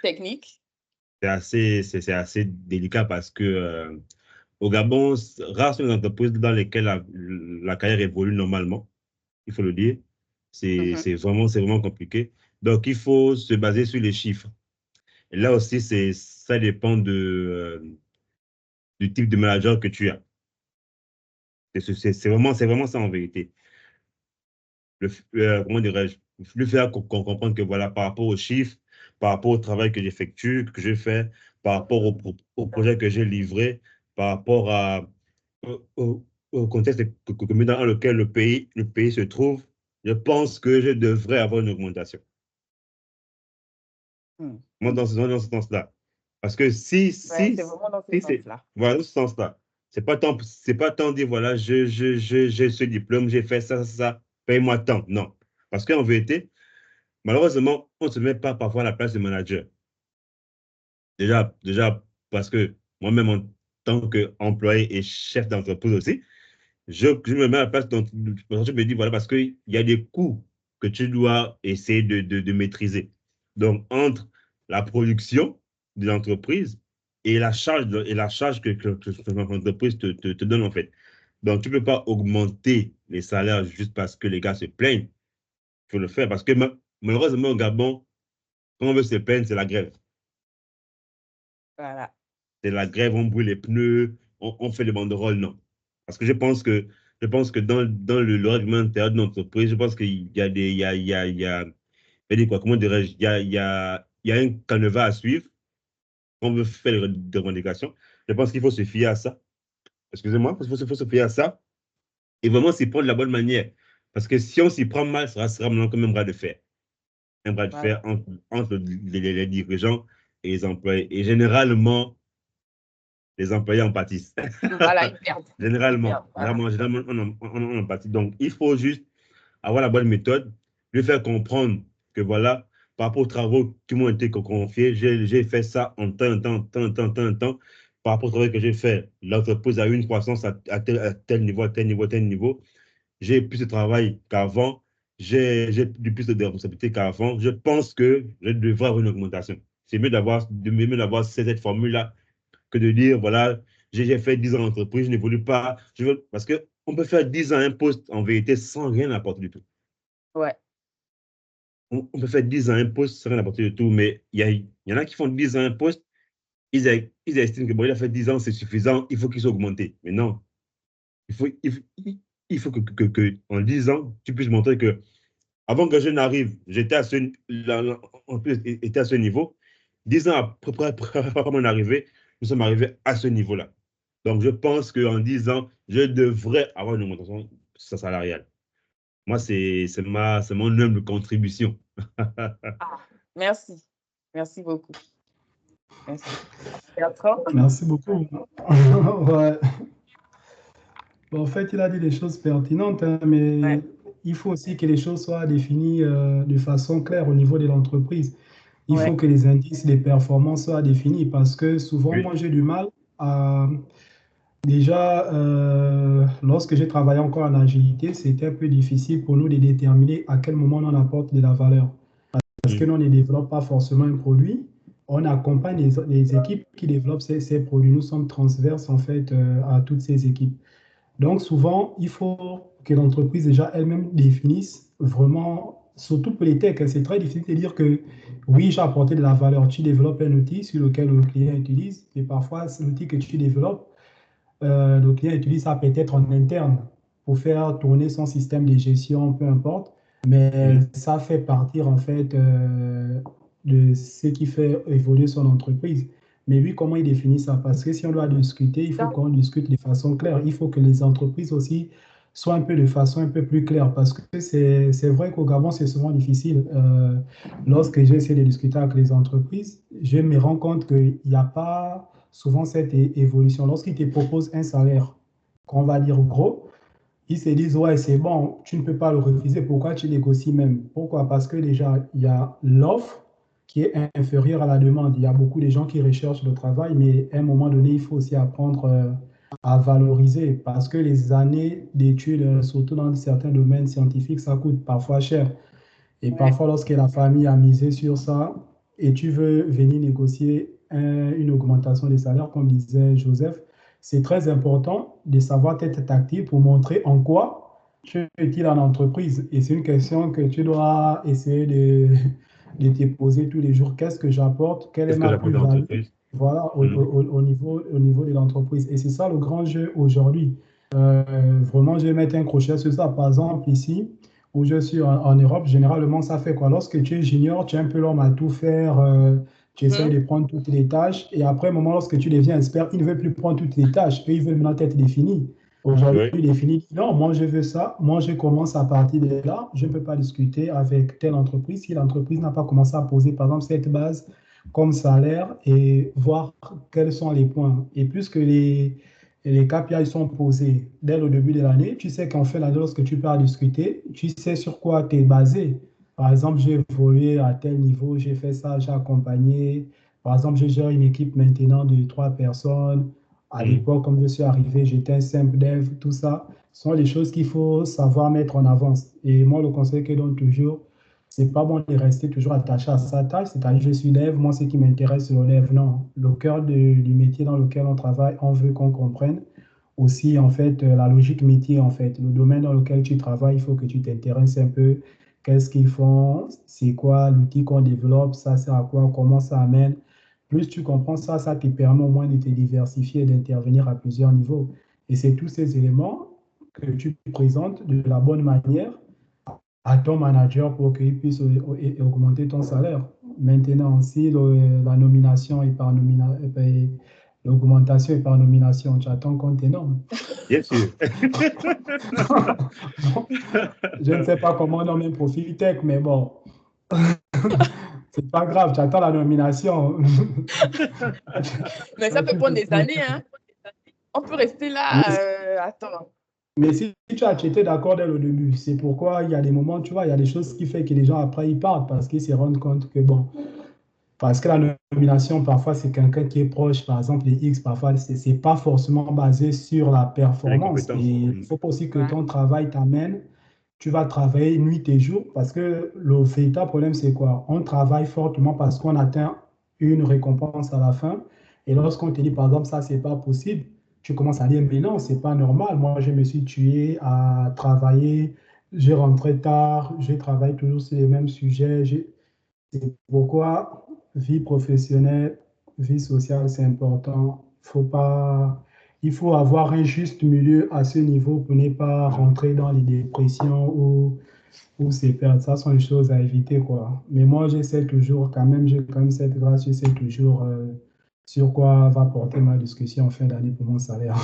Technique. C'est assez délicat parce que au Gabon, rares sont les entreprises dans lesquelles la carrière évolue normalement, il faut le dire. C'est vraiment compliqué. Donc, il faut se baser sur les chiffres. Et là aussi, ça dépend du type de manager que tu as. C'est vraiment ça en vérité. Comment dirais-je? Lui faire qu'on comprenne que voilà, par rapport aux chiffres, par rapport au travail que j'effectue, que je fais, par rapport au projet que j'ai livré, par rapport au contexte dans lequel le pays se trouve, je pense que je devrais avoir une augmentation. Moi, dans ce sens-là. Parce que C'est vraiment dans ce sens-là. Voilà, dans ce sens-là. C'est pas tant dire, voilà, j'ai ce diplôme, j'ai fait ça, paye-moi tant. Non. Parce qu'en vérité, malheureusement, on ne se met pas parfois à la place du manager. Déjà parce que moi-même, en tant qu'employé et chef d'entreprise aussi, je me mets à la place, je me dis, voilà, parce qu'il y a des coûts que tu dois essayer de maîtriser. Donc, entre la production de l'entreprise et la charge que l'entreprise te donne, en fait. Donc, tu ne peux pas augmenter les salaires juste parce que les gars se plaignent. Il faut le faire parce que malheureusement, au Gabon, quand on veut se plaindre, c'est la grève. Voilà. C'est la grève, on brûle les pneus, on fait les banderoles, non. Parce que je pense que dans le règlement intérieur de l'entreprise, je pense qu'il y a comment dirais-je, il y a un canevas à suivre quand on veut faire les revendications. Je pense qu'il faut se fier à ça. Excusez-moi, il faut se fier à ça et vraiment s'y prendre de la bonne manière. Parce que si on s'y prend mal, ça sera maintenant comme un bras de fer. Un bras de fer entre les dirigeants et les employés. Et généralement, les employés en pâtissent. Voilà, ils perdent. Généralement, on en pâtit. Donc, il faut juste avoir la bonne méthode, lui faire comprendre que voilà, par rapport aux travaux qui m'ont été confiés, j'ai fait ça en temps. Par rapport au travail que j'ai fait, l'entreprise a eu une croissance à tel niveau. J'ai plus de travail qu'avant, j'ai plus de responsabilités qu'avant. Je pense que je devrais avoir une augmentation. C'est mieux d'avoir cette formule-là que de dire, voilà, j'ai fait 10 ans d'entreprise, je n'évolue pas. Parce qu'on peut faire 10 ans un poste en vérité sans rien apporter du tout. Ouais. On peut faire 10 ans un poste sans rien apporter du tout, mais il y en a qui font 10 ans un poste, ils estiment que bon, il a fait 10 ans, c'est suffisant, il faut qu'il soit augmenté. Mais non, il faut que en 10 ans, tu puisses montrer que avant que je n'arrive, j'étais à était à ce niveau. 10 ans après mon arrivée, nous sommes arrivés à ce niveau-là. Donc, je pense qu'en 10 ans, je devrais avoir une augmentation salariale. Moi, c'est mon humble contribution. Merci. Merci beaucoup. Merci. Bertrand? Merci beaucoup. Ouais. Bon, en fait, il a dit des choses pertinentes, hein, mais il faut aussi que les choses soient définies de façon claire au niveau de l'entreprise. Il faut que les indices des performances soient définis parce que souvent, moi, j'ai du mal à... Déjà, lorsque j'ai travaillé encore en agilité, c'était un peu difficile pour nous de déterminer à quel moment on apporte de la valeur. Parce que nous, on ne développe pas forcément un produit, on accompagne les équipes qui développent ces produits. Nous sommes transverses, en fait, à toutes ces équipes. Donc, souvent, il faut que l'entreprise, déjà, elle-même définisse vraiment, surtout pour les techs, c'est très difficile de dire que oui, j'ai apporté de la valeur. Tu développes un outil sur lequel le client utilise, et parfois, l'outil que tu développes, le client utilise ça peut-être en interne pour faire tourner son système de gestion, peu importe, mais ça fait partir en fait de ce qui fait évoluer son entreprise. Mais lui, comment il définit ça? Parce que si on doit discuter, il faut qu'on discute de façon claire. Il faut que les entreprises aussi soit un peu de façon un peu plus claire, parce que c'est vrai qu'au Gabon, c'est souvent difficile. Lorsque j'essaie de discuter avec les entreprises, je me rends compte qu'il n'y a pas souvent cette évolution. Lorsqu'ils te proposent un salaire, qu'on va dire gros, ils se disent, ouais, c'est bon, tu ne peux pas le refuser. Pourquoi tu négocies même? Pourquoi? Parce que déjà, il y a l'offre qui est inférieure à la demande. Il y a beaucoup de gens qui recherchent le travail, mais à un moment donné, il faut aussi apprendre à valoriser parce que les années d'études, surtout dans certains domaines scientifiques, ça coûte parfois cher. Et Ouais. parfois, lorsque la famille a misé sur ça et tu veux venir négocier une augmentation des salaires, comme disait Joseph, c'est très important de savoir être tactique pour montrer en quoi tu es utile en entreprise. Et c'est une question que tu dois essayer de te poser tous les jours. Qu'est-ce que j'apporte? Quelle est Qu'est-ce que ma j'apporte à plus-value? l'entreprise? Voilà, Mhm. au niveau de l'entreprise. Et c'est ça le grand jeu aujourd'hui. Vraiment, je vais mettre un crochet sur ça. Par exemple, ici, où je suis en Europe, généralement, ça fait quoi? Lorsque tu es junior, tu es un peu l'homme à tout faire, tu essayes Mhm. de prendre toutes les tâches, et après, un moment, lorsque tu deviens expert, ils ne veulent plus prendre toutes les tâches, eux, ils veulent maintenant être définis. Aujourd'hui, Oui. défini, non, moi, je veux ça, moi, je commence à partir de là, je ne peux pas discuter avec telle entreprise si l'entreprise n'a pas commencé à poser, par exemple, cette base comme salaire et voir quels sont les points. Et puisque les KPI sont posés dès le début de l'année, tu sais qu'en fait, lorsque tu pars discuter, tu sais sur quoi tu es basé. Par exemple, j'ai évolué à tel niveau, j'ai fait ça, j'ai accompagné. Par exemple, je gère une équipe maintenant de 3 personnes. À Mhm. l'époque, comme je suis arrivé, j'étais un simple dev, tout ça. Ce sont les choses qu'il faut savoir mettre en avance. Et moi, le conseil que je donne toujours, c'est pas bon de rester toujours attaché à sa tâche, c'est-à-dire je suis dev, moi ce qui m'intéresse c'est le dev. Non, le cœur du métier dans lequel on travaille, on veut qu'on comprenne aussi en fait la logique métier en fait, le domaine dans lequel tu travailles, il faut que tu t'intéresses un peu. Qu'est-ce qu'ils font? C'est quoi l'outil qu'on développe? Ça sert à quoi? Comment ça amène? Plus tu comprends ça, ça te permet au moins de te diversifier et d'intervenir à plusieurs niveaux. Et c'est tous ces éléments que tu présentes de la bonne manière à ton manager pour qu'il puisse augmenter ton salaire. Maintenant, si la nomination est par nomination, l'augmentation est par nomination, tu as ton compte énorme. Bien sûr. Bon, je ne sais pas comment on nomme un profil tech, mais bon, c'est pas grave, tu attends la nomination. Mais ça Ça, peut tu prendre peux des plus. années, hein. On peut rester là, Mais attends. Mais si tu as été d'accord dès le début, c'est pourquoi il y a des moments, tu vois, il y a des choses qui font que les gens après ils partent parce qu'ils se rendent compte que bon, parce que la nomination parfois c'est quelqu'un qui est proche, par exemple les X, parfois c'est pas forcément basé sur la Les performance. Et compétences. il Mhm. faut pas aussi que Ouais. ton travail t'amène, tu vas travailler nuit et jour parce que le véritable problème c'est quoi? On travaille fortement parce qu'on atteint une récompense à la fin. Et lorsqu'on te dit par exemple ça c'est pas possible, tu commences à dire, mais non, c'est pas normal. Moi, je me suis tué à travailler, j'ai rentré tard, je travaille toujours sur les mêmes sujets. C'est pourquoi vie professionnelle, vie sociale, c'est important. Faut pas, il faut avoir un juste milieu à ce niveau pour ne pas Mhm. rentrer dans les dépressions ou se perdre. Ça sont les choses à éviter, quoi. Mais moi, j'essaie toujours, quand même, j'ai quand même cette grâce, j'essaie toujours sur quoi va porter ma discussion en fin d'année pour mon salaire.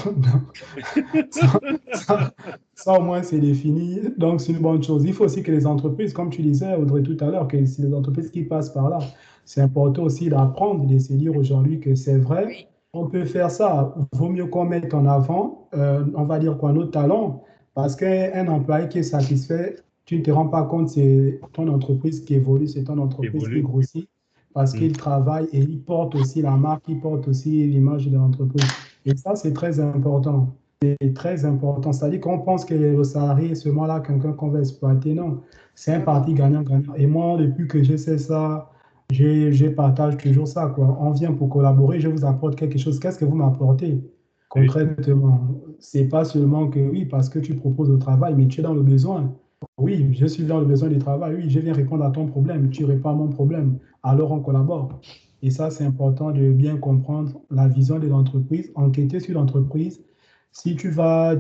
Ça, ça- ça, au moins, c'est défini. Donc, c'est une bonne chose. Il faut aussi que les entreprises, comme tu disais, Audrey, tout à l'heure, que c'est les entreprises qui passent par là. C'est important aussi d'apprendre, de se dire aujourd'hui que c'est vrai, Oui. on peut faire ça. Vaut mieux qu'on mette en avant, on va dire quoi, nos talents. Parce qu'un employé qui est satisfait, tu ne te rends pas compte, c'est ton entreprise qui évolue, c'est ton entreprise qui Évolue. grossit, parce Mhm. qu'il travaille et il porte aussi la marque, il porte aussi l'image de l'entreprise. Et ça, c'est très important. C'est très important. C'est-à-dire qu'on pense que le salarié est seulement là quelqu'un qu'on va exploiter. Non, c'est un parti gagnant-gagnant. Et moi, depuis que je sais ça, je partage toujours ça, quoi. On vient pour collaborer, je vous apporte quelque chose. Qu'est-ce que vous m'apportez Oui. concrètement? C'est pas seulement que oui, parce que tu proposes le travail, mais tu es dans le besoin. Oui, je suis dans le besoin du travail. Oui, je viens répondre à ton problème. Tu réponds à mon problème. Alors on collabore. Et ça, c'est important de bien comprendre la vision de l'entreprise, enquêter sur l'entreprise. Si tu vois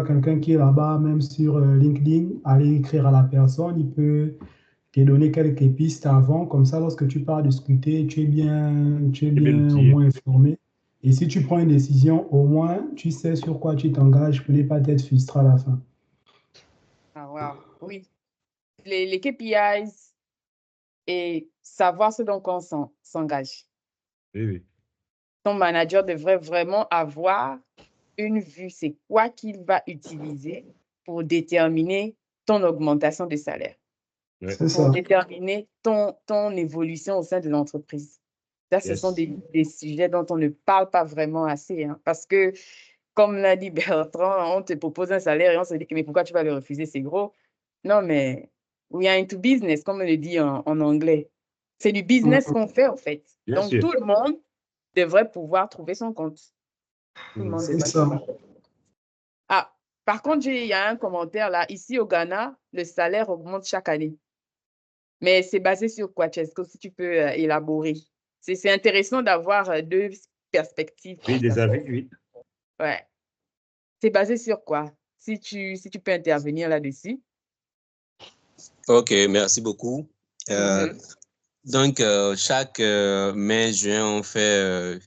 quelqu'un qui est là-bas, même sur LinkedIn, aller écrire à la personne, il peut te donner quelques pistes avant. Comme ça, lorsque tu pars discuter, tu es C'est bien bien au outillé. moins informé. Et si tu prends une décision, au moins, tu sais sur quoi tu t'engages pour ne pas être frustré à la fin. Oui. Les KPIs et savoir ce dont on s'engage. Oui, oui. Ton manager devrait vraiment avoir une vue, c'est quoi qu'il va utiliser pour déterminer ton augmentation de salaire, Ouais. C'est pour ça. déterminer ton évolution au sein de l'entreprise. Ça, ce Yes. sont des sujets dont on ne parle pas vraiment assez, hein, parce que, comme l'a dit Bertrand, on te propose un salaire et on se dit, mais pourquoi tu vas le refuser, c'est gros. Non, mais we are into business, comme on le dit en anglais. C'est du business qu'on fait, en fait. Bien Donc, sûr. tout le monde devrait pouvoir trouver son compte. Tout le monde C'est devrait ça. pouvoir. Ah, par contre, il y a un commentaire là. Ici au Ghana, le salaire augmente chaque année. Mais c'est basé sur quoi, Chesco, si tu peux élaborer? C'est intéressant d'avoir deux perspectives. Oui, des avis, oui. Ouais. C'est basé sur quoi? Si tu peux intervenir là-dessus. Ok, merci beaucoup. Mhm. Donc, chaque mai, juin, on fait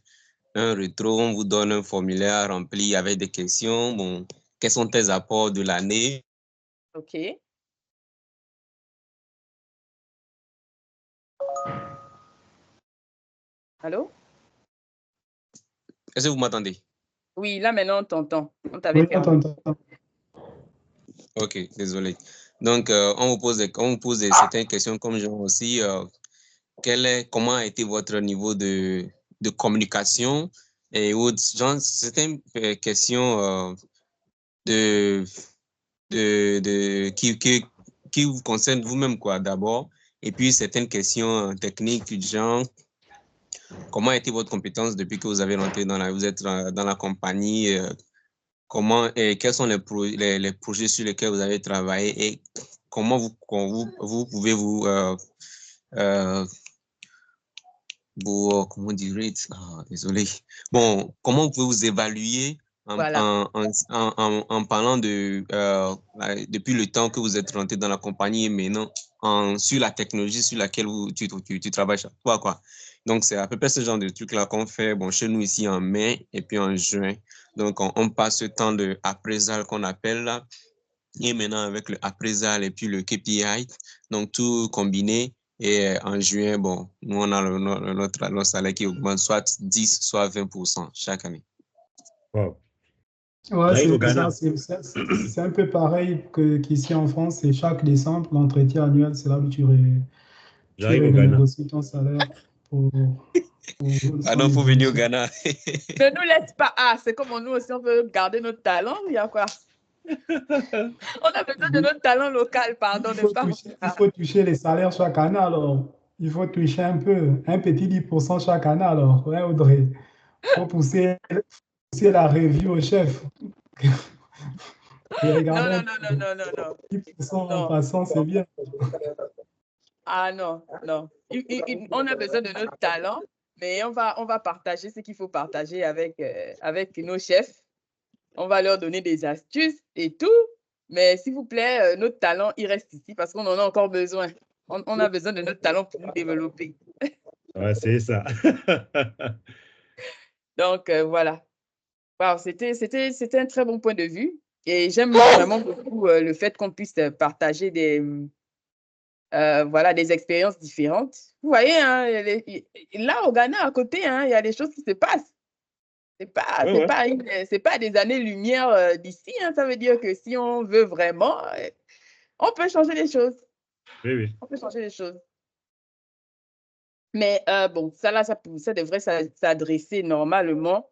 un rétro, on vous donne un formulaire rempli avec des questions. Bon, quels sont tes apports de l'année? OK. Allô? Est-ce que vous m'entendez? Oui, là maintenant on t'entend. On Oui, t'avait on perdu. t'entend. Ok, désolé. Donc, on vous pose certaines questions comme genre aussi, comment a été votre niveau de communication et autres, genre, certaines questions qui vous concernent vous-même, quoi, d'abord, et puis certaines questions techniques du genre, comment a été votre compétence depuis que vous avez rentré vous êtes dans la compagnie, quels sont les projets sur lesquels vous avez travaillé et comment vous pouvez comment dire, désolé. Bon, comment vous pouvez vous évaluer Voilà. en parlant depuis le temps que vous êtes rentré dans la compagnie et maintenant sur la technologie sur laquelle tu travailles chaque fois, quoi. Donc, c'est à peu près ce genre de truc-là qu'on fait, bon, chez nous ici en mai et puis en juin. Donc, on passe ce temps de appraisal qu'on appelle là. Et maintenant, avec le appraisal et puis le KPI, donc tout combiné. Et en juin, bon, nous, on a notre salaire qui augmente soit 10, soit 20% chaque année. Wow. Ouais, J'arrive au c'est Ghana. ça. C'est un peu pareil qu'ici en France. C'est chaque décembre, l'entretien annuel, c'est là où tu J'arrive au Ghana. renégocies ton salaire pour Ah son non, il faut venir au évolution. Ghana. Ne nous laisse pas. Ah, c'est comme nous aussi, on veut garder notre talent. Il y a quoi? On a besoin de notre talent local, pardon. Il faut toucher les salaires chaque année, alors. Il faut toucher un peu, un petit 10% chaque année, alors. Ouais, Audrey. Il faut pousser la review au chef. Et Non, regarder non, un non, peu. non, non, non, non. 10% en Non. passant, c'est bien. Ah non, non. On a besoin de notre talent, mais on va partager ce qu'il faut partager avec nos chefs. On va leur donner des astuces et tout. Mais s'il vous plaît, notre talent, il reste ici parce qu'on en a encore besoin. On a besoin de notre talent pour nous développer. Ouais, c'est ça. Donc, voilà. Wow, c'était un très bon point de vue. Et j'aime vraiment beaucoup le fait qu'on puisse partager des expériences différentes. Vous voyez, hein, là, au Ghana, à côté, hein, il y a des choses qui se passent. Ouais. C'est pas des années-lumière d'ici. Hein. Ça veut dire que si on veut vraiment, on peut changer les choses. Oui, oui. On peut changer les choses. Mais bon, ça devrait s'adresser normalement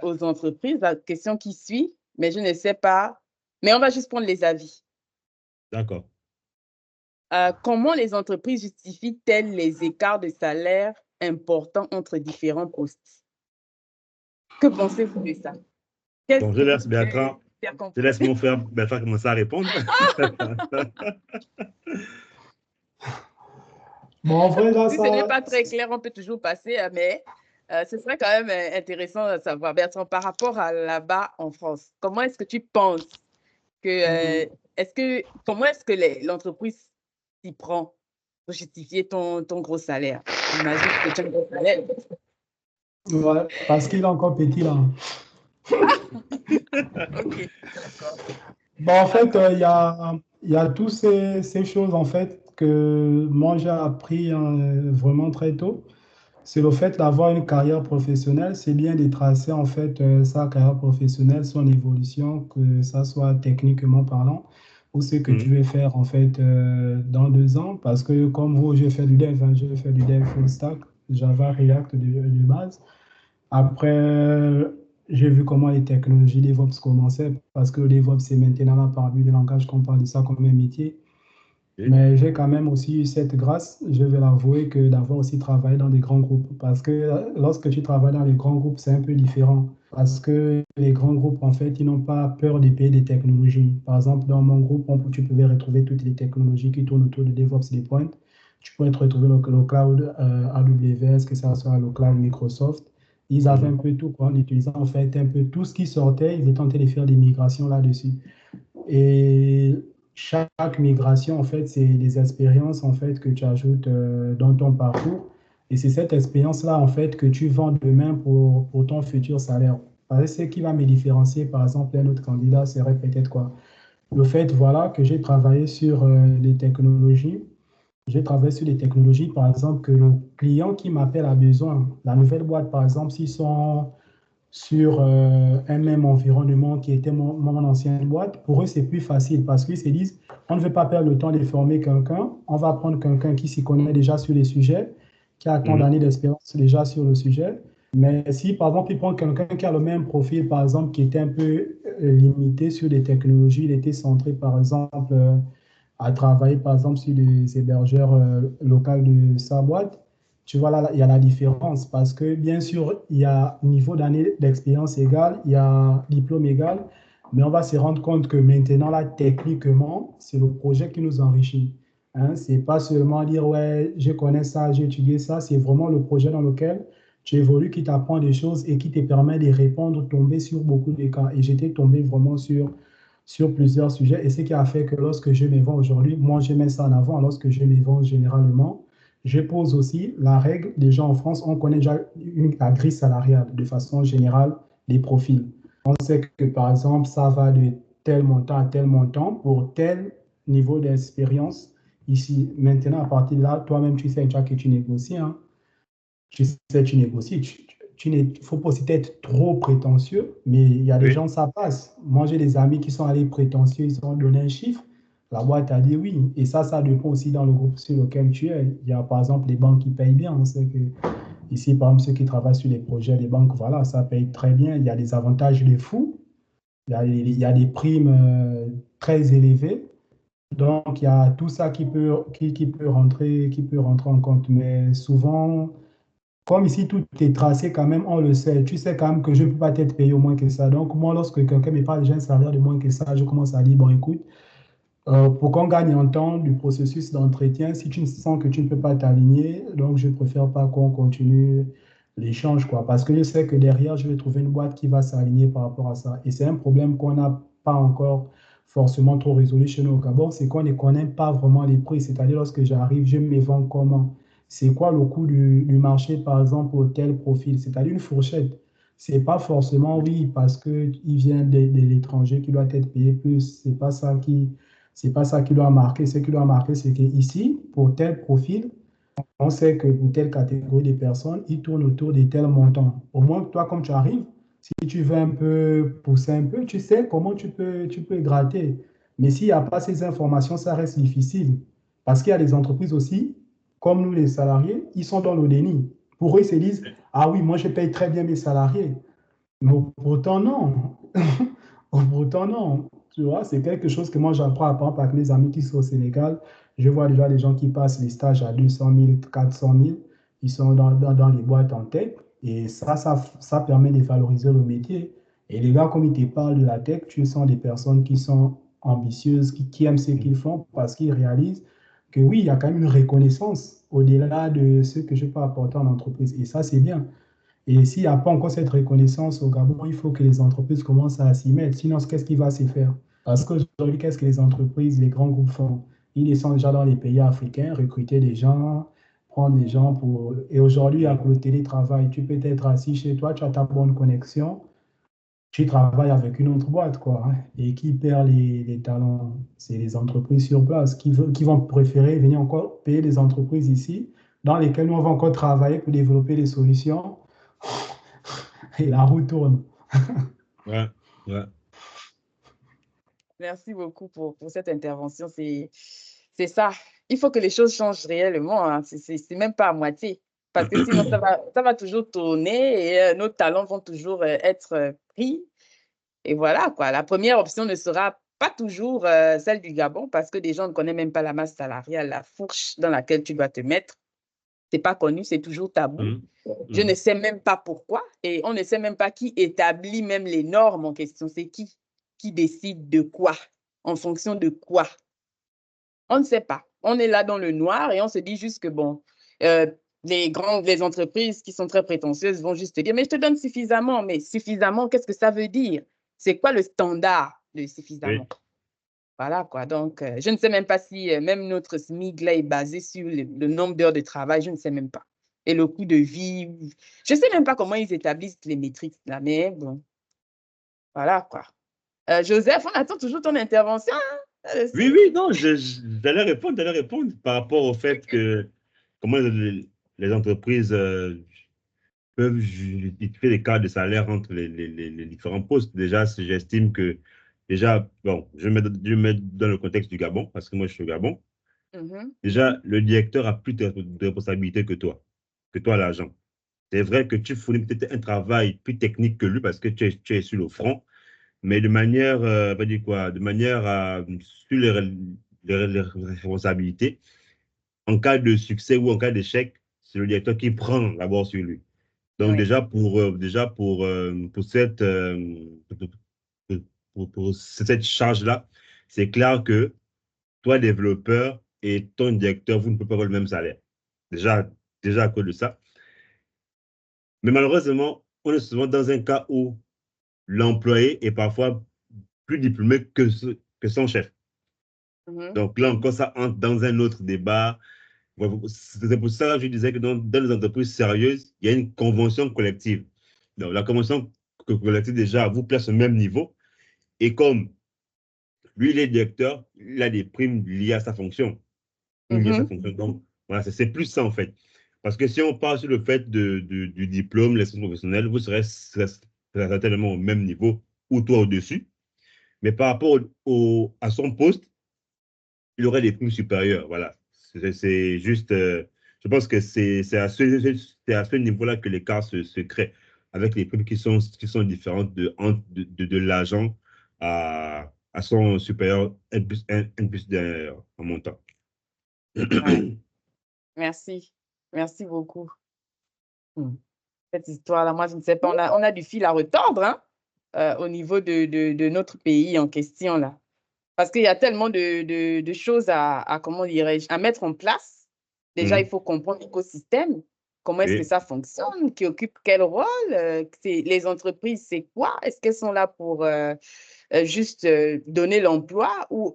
aux entreprises. La question qui suit, mais je ne sais pas. Mais on va juste prendre les avis. D'accord. Comment les entreprises justifient-elles les écarts de salaire importants entre différents postes? Que pensez-vous de ça? Bon, je laisse Bertrand. Je laisse mon frère Bertrand commencer à répondre. Bon, en vrai, là, Si ce n'est pas très clair, on peut toujours passer, mais ce serait quand même intéressant de savoir, Bertrand, par rapport à là-bas en France, comment est-ce que tu penses que, comment est-ce que l'entreprise s'y prend pour justifier ton gros salaire? J'imagine que tu as un gros salaire. ouais, parce qu'il est encore petit, là. Ok, d'accord. Bon, en fait, il il y a toutes ces choses, en fait, que moi, j'ai appris vraiment très tôt. C'est le fait d'avoir une carrière professionnelle. C'est bien de tracer, en fait, sa carrière professionnelle, son évolution, que ça soit techniquement parlant, ou ce que tu Mhm. veux faire, en fait, dans 2 ans. Parce que, comme vous, j'ai fait du dev, hein, j'ai fait du dev full stack, Java, React de base. Après, j'ai vu comment les technologies DevOps commençaient, parce que le DevOps, c'est maintenant là, par but de langage qu'on parle de ça comme un métier. Ok. Mais j'ai quand même aussi eu cette grâce, je vais l'avouer, que d'avoir aussi travaillé dans des grands groupes. Parce que lorsque tu travailles dans les grands groupes, c'est un peu différent. Parce que les grands groupes, en fait, ils n'ont pas peur de payer des technologies. Par exemple, dans mon groupe, tu pouvais retrouver toutes les technologies qui tournent autour de DevOps Deployment. Tu pourrais retrouver le cloud AWS, que ce soit le cloud Microsoft. Ils avaient un Mhm. peu tout, quoi, en utilisant en fait un peu tout ce qui sortait. Ils étaient en train de faire des migrations là-dessus. Et chaque migration, en fait, c'est des expériences en fait, que tu ajoutes dans ton parcours. Et c'est cette expérience-là, en fait, que tu vends demain pour ton futur salaire. Parce que ce qui va me différencier, par exemple, un autre candidat serait peut-être quoi? Le fait, voilà, que j'ai travaillé sur les technologies. J'ai travaillé sur des technologies, par exemple, que le client qui m'appelle a besoin. La nouvelle boîte, par exemple, s'ils sont sur un même environnement qui était mon ancienne boîte, pour eux, c'est plus facile parce qu'ils se disent, on ne veut pas perdre le temps de former quelqu'un, on va prendre quelqu'un qui s'y connaît déjà sur les sujets, qui a tant Mhm. d'années d'expérience déjà sur le sujet. Mais si, par exemple, ils prennent quelqu'un qui a le même profil, par exemple, qui était un peu limité sur les technologies, il était centré, par exemple, à travailler, par exemple, sur les hébergeurs locaux de sa boîte, tu vois, là, il y a la différence parce que, bien sûr, il y a niveau d'année d'expérience égal, il y a diplôme égal, mais on va se rendre compte que maintenant, là, techniquement, c'est le projet qui nous enrichit. Hein, c'est pas seulement dire, ouais, je connais ça, j'ai étudié ça, c'est vraiment le projet dans lequel tu évolues qui t'apprend des choses et qui te permet de répondre, tomber sur beaucoup de cas. Et j'étais tombé vraiment sur plusieurs sujets. Et ce qui a fait que lorsque je me vends aujourd'hui, moi, je mets ça en avant. Lorsque je me vends généralement, je pose aussi la règle. Déjà en France, on connaît déjà la grille salariale de façon générale des profils. On sait que, par exemple, ça va de tel montant à tel montant pour tel niveau d'expérience ici. Maintenant, à partir de là, toi-même, tu sais déjà que tu négocies. Hein. Tu sais, tu négocies. Il ne faut pas aussi être trop prétentieux, mais il y a des Oui. gens, ça passe. Moi, j'ai des amis qui sont allés prétentieux, ils ont donné un chiffre. La boîte a dit oui. Et ça dépend aussi dans le groupe sur lequel tu es. Il y a par exemple les banques qui payent bien. On sait que ici, par exemple, ceux qui travaillent sur les projets des banques, voilà, ça paye très bien. Il y a des avantages de fou. Il y a des primes très élevées. Donc, il y a tout ça qui peut rentrer en compte. Mais souvent, comme ici, tout est tracé quand même, on le sait. Tu sais quand même que je ne peux pas être payé au moins que ça. Donc, moi, lorsque quelqu'un me parle déjà un salaire de moins que ça, je commence à dire, bon, écoute, pour qu'on gagne en temps du processus d'entretien, si tu sens que tu ne peux pas t'aligner, donc je préfère pas qu'on continue l'échange, quoi. Parce que je sais que derrière, je vais trouver une boîte qui va s'aligner par rapport à ça. Et c'est un problème qu'on n'a pas encore forcément trop résolu chez nous au Gabon, c'est qu'on ne connaît pas vraiment les prix. C'est-à-dire, lorsque j'arrive, je me vends comment? C'est quoi le coût du marché, par exemple, pour tel profil? C'est-à-dire une fourchette. C'est pas forcément oui, parce qu'il vient de l'étranger qui doit être payé plus. C'est pas ça qui doit marquer. Ce qui doit marquer, c'est qu'ici, pour tel profil, on sait que pour telle catégorie de personnes, il tourne autour de tel montant. Au moins, toi, comme tu arrives, si tu veux un peu pousser un peu, tu sais comment tu peux gratter. Mais s'il n'y a pas ces informations, ça reste difficile. Parce qu'il y a des entreprises aussi, comme nous les salariés, ils sont dans le déni. Pour eux, ils se disent, ah oui, moi, je paye très bien mes salariés. Mais pourtant, non. Pourtant, non. Tu vois, c'est quelque chose que moi, j'apprends par exemple avec mes amis qui sont au Sénégal. Je vois déjà les gens qui passent les stages à 200 000, 400 000. Ils sont dans les boîtes en tech. Et ça permet de valoriser le métier. Et les gars, comme ils te parlent de la tech, tu sens des personnes qui sont ambitieuses, qui aiment ce qu'ils font parce qu'ils réalisent que oui, il y a quand même une reconnaissance au-delà de ce que je peux apporter en entreprise. Et ça, c'est bien. Et s'il n'y a pas encore cette reconnaissance au Gabon, il faut que les entreprises commencent à s'y mettre. Sinon, qu'est-ce qui va se faire? Parce qu'aujourd'hui, qu'est-ce que les entreprises, les grands groupes font? Ils descendent déjà dans les pays africains, recruter des gens, prendre des gens pour... Et aujourd'hui, avec le télétravail, tu peux être assis chez toi, tu as ta bonne connexion, tu travailles avec une autre boîte, quoi, hein. Et qui perd les talents? C'est les entreprises sur place qui vont préférer venir encore payer des entreprises ici, dans lesquelles nous, on va encore travailler pour développer des solutions. Et la roue tourne. Ouais, ouais. Merci beaucoup pour cette intervention. C'est ça. Il faut que les choses changent réellement, hein. C'est même pas à moitié. Parce que sinon, ça va toujours tourner et nos talents vont toujours être pris. Et voilà, quoi. La première option ne sera pas toujours celle du Gabon parce que des gens ne connaissent même pas la masse salariale, la fourche dans laquelle tu dois te mettre. C'est pas connu, c'est toujours tabou. Je ne sais même pas pourquoi et on ne sait même pas qui établit même les normes en question. C'est qui décide de quoi, en fonction de quoi. On ne sait pas. On est là dans le noir et on se dit juste que bon, les entreprises qui sont très prétentieuses vont juste te dire, mais je te donne suffisamment. Mais suffisamment, qu'est-ce que ça veut dire? C'est quoi le standard de suffisamment? Oui. Voilà, quoi. Donc, je ne sais même pas si même notre SMIC là est basé sur le nombre d'heures de travail. Je ne sais même pas. Et le coût de vie. Je ne sais même pas comment ils établissent les métriques là, mais bon. Voilà, quoi. Joseph, on attend toujours ton intervention, hein? Oui, oui, non, j'allais répondre par rapport au fait que comment les entreprises peuvent justifier les cas de salaire entre les différents postes. Déjà, j'estime que, déjà, bon, je vais mettre dans le contexte du Gabon, parce que moi, je suis au Gabon. Déjà, le directeur a plus de responsabilités que toi, l'agent. C'est vrai que tu fournis peut-être un travail plus technique que lui parce que tu es sur le front, mais de manière, on va dire quoi, de manière à, sur les responsabilités, en cas de succès ou en cas d'échec, c'est le directeur qui prend d'abord sur lui. Donc Oui. déjà pour cette charge-là, c'est clair que toi, développeur, et ton directeur, vous ne pouvez pas avoir le même salaire. Déjà à cause de ça. Mais malheureusement, on est souvent dans un cas où l'employé est parfois plus diplômé que son chef. Donc là encore, ça entre dans un autre débat. C'est pour ça que je disais que dans les entreprises sérieuses, il y a une convention collective. Donc la convention collective, déjà, vous place au même niveau. Et comme lui, il est directeur, il a des primes liées à sa fonction. Liées à sa fonction. Donc, voilà, c'est plus ça, en fait. Parce que si on parle sur le fait du diplôme, l'expérience professionnelle, vous serez certainement au même niveau ou toi au-dessus. Mais par rapport à son poste, il aurait des primes supérieures. Voilà. C'est juste, je pense que c'est à ce niveau-là que l'écart se crée, avec les primes qui sont différentes de l'agent à son supérieur, un plus d'un en montant. Ouais. Merci. Merci beaucoup. Cette histoire-là, moi, je ne sais pas, on a du fil à retordre, hein, au niveau de notre pays en question, là. Parce qu'il y a tellement de choses comment dirais-je, à mettre en place. Déjà, il faut comprendre l'écosystème. Comment est-ce que ça fonctionne? Qui occupe quel rôle? Les entreprises, c'est quoi? Est-ce qu'elles sont là pour juste donner l'emploi ou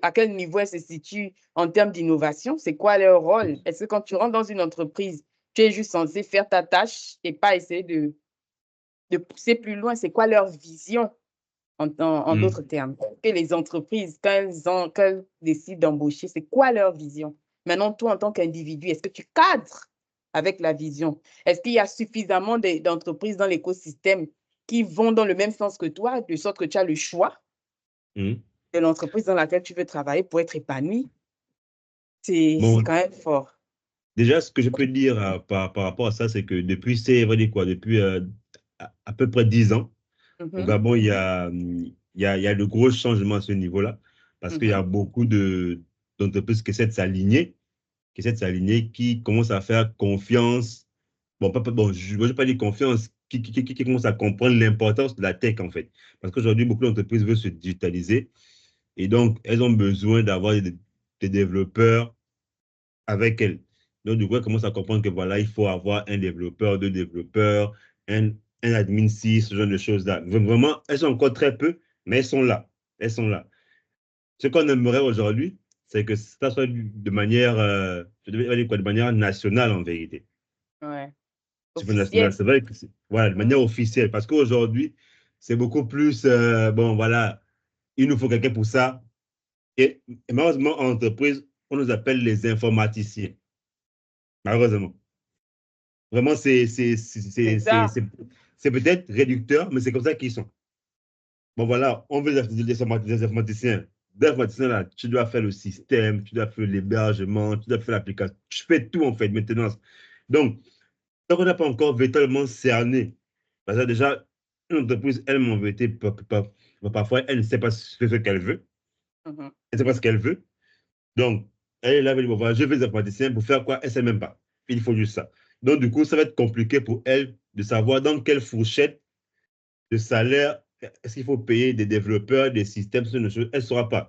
à quel niveau elles se situent en termes d'innovation? C'est quoi leur rôle? Est-ce que quand tu rentres dans une entreprise, tu es juste censé faire ta tâche et pas essayer de pousser plus loin? C'est quoi leur vision? En d'autres termes, que les entreprises, quand elles décident d'embaucher, c'est quoi leur vision? Maintenant, toi, en tant qu'individu, est-ce que tu cadres avec la vision? Est-ce qu'il y a suffisamment d'entreprises dans l'écosystème qui vont dans le même sens que toi, de sorte que tu as le choix de l'entreprise dans laquelle tu veux travailler pour être épanoui? C'est quand même fort. Déjà, ce que je peux dire par rapport à ça, c'est que depuis à peu près 10 ans, au Gabon, il y a de gros changements à ce niveau-là, parce qu'il y a beaucoup d'entreprises qui essaient de s'aligner, qui commencent à faire confiance. Bon, je ne veux pas dire confiance, qui commencent à comprendre l'importance de la tech, en fait. Parce qu'aujourd'hui, beaucoup d'entreprises veulent se digitaliser, et donc, elles ont besoin d'avoir des développeurs avec elles. Donc, du coup, elles commencent à comprendre que voilà, il faut avoir un développeur, deux développeurs, un admin 6, ce genre de choses-là. Vraiment, elles sont encore très peu, mais elles sont là. Elles sont là. Ce qu'on aimerait aujourd'hui, c'est que ça soit de manière, je devais dire quoi, de manière nationale en vérité. Ouais. C'est vrai que voilà, de manière officielle. Parce qu'aujourd'hui, c'est beaucoup plus, bon, voilà, il nous faut quelqu'un pour ça. Et malheureusement, en entreprise, on nous appelle les informaticiens. Malheureusement. Vraiment, C'est ça. c'est peut-être réducteur, mais c'est comme ça qu'ils sont. Bon, voilà, on veut des informaticiens. Des informaticiens, là, tu dois faire le système, tu dois faire l'hébergement, tu dois faire l'application. Tu fais tout, en fait, maintenance. Donc, tant qu'on n'a pas encore véritablement cerné, parce que déjà, une entreprise, elle, en vérité, parfois, elle ne sait pas ce qu'elle veut. Mhm. Elle ne sait pas ce qu'elle veut. Donc, elle est là, elle dit, bon, voilà, je veux des informaticiens pour faire quoi? Elle ne sait même pas. Il faut juste ça. Donc, du coup, ça va être compliqué pour elle de savoir dans quelle fourchette de salaire est-ce qu'il faut payer des développeurs, des systèmes, ce genre de choses. Elle ne saura pas.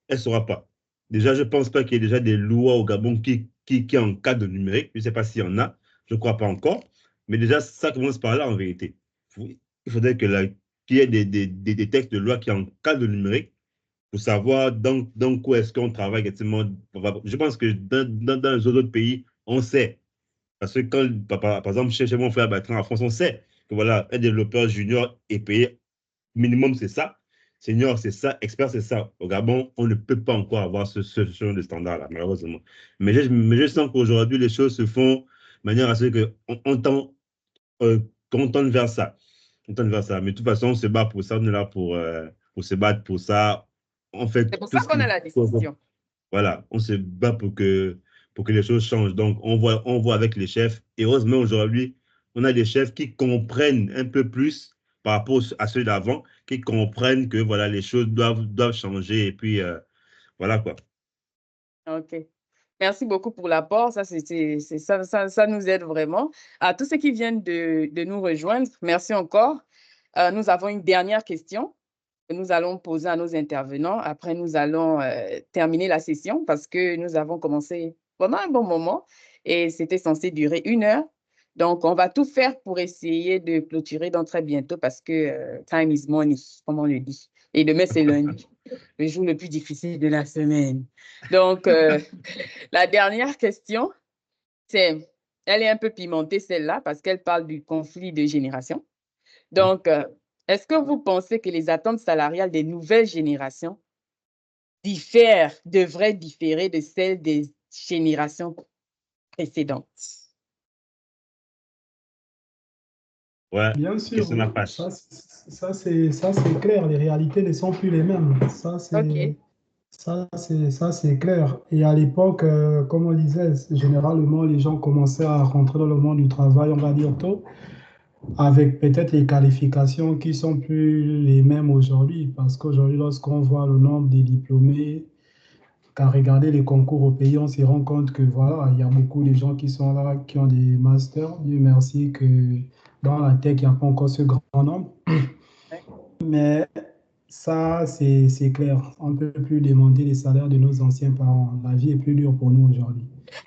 Elle ne saura pas. Déjà, je ne pense pas qu'il y ait déjà des lois au Gabon qui encadrent le numérique. Je ne sais pas s'il y en a. Je ne crois pas encore. Mais déjà, ça commence par là en vérité. Il faudrait qu'il y ait des textes de loi qui encadrent le numérique pour savoir dans quoi est-ce qu'on travaille exactement. Je pense que dans les autres pays, on sait. Parce que quand, par exemple, chez mon frère Bertrand en France, on sait que voilà, un développeur junior est payé minimum, c'est ça. Senior, c'est ça. Expert, c'est ça. Au Gabon, on ne peut pas encore avoir ce genre de standard-là, malheureusement. Mais je sens qu'aujourd'hui, les choses se font de manière à ce qu'on tende vers ça. On tend vers ça. Mais de toute façon, on se bat pour ça. On est là pour se battre pour ça. On fait C'est pour tout ça ce qu'on qu'il a la faut. décision. Voilà, on se bat pour que les choses changent. Donc, on voit avec les chefs. Et heureusement, aujourd'hui, on a des chefs qui comprennent un peu plus par rapport à ceux d'avant, qui comprennent que voilà, les choses doivent changer. Et puis, voilà quoi. OK. Merci beaucoup pour l'apport. Ça nous aide vraiment. À tous ceux qui viennent de nous rejoindre, merci encore. Nous avons une dernière question que nous allons poser à nos intervenants. Après, nous allons terminer la session parce que nous avons commencé pendant un bon moment et c'était censé durer 1 heure. Donc, on va tout faire pour essayer de clôturer dans très bientôt parce que time is money, comme on le dit. Et demain, c'est lundi, le jour le plus difficile de la semaine. Donc, la dernière question, elle est un peu pimentée, celle-là, parce qu'elle parle du conflit de génération. Donc, est-ce que vous pensez que les attentes salariales des nouvelles générations devraient différer de celles des générations précédentes? Ouais, Bien sûr, question oui. à page. Ça c'est clair. Les réalités ne sont plus les mêmes. OK. Ça, c'est clair. Et à l'époque, comme on disait, généralement, les gens commençaient à rentrer dans le monde du travail, on va dire tôt, avec peut-être les qualifications qui sont plus les mêmes aujourd'hui. Parce qu'aujourd'hui, lorsqu'on voit le nombre des diplômés, qu'à regarder les concours au pays, on se rend compte que voilà, il y a beaucoup de gens qui sont là, qui ont des masters. Dieu merci que dans la tech, il n'y a pas encore ce grand nombre. Ouais. Mais ça, c'est clair. On ne peut plus demander les salaires de nos anciens parents. La vie est plus dure pour nous aujourd'hui.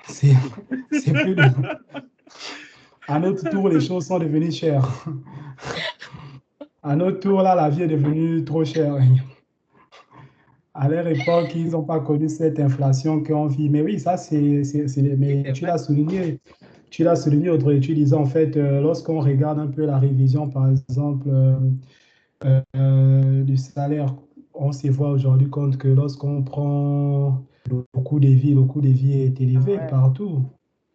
C'est plus dur. À notre tour, les choses sont devenues chères. À notre tour, là, la vie est devenue trop chère. À leur époque, ils n'ont pas connu cette inflation qu'on vit. Mais oui, ça, mais tu vrai. l'as souligné. Tu l'as souligné, autre étude disant, en fait, lorsqu'on regarde un peu la révision, par exemple, du salaire, on se voit aujourd'hui compte que lorsqu'on prend le coût de vie est élevé Ouais. partout.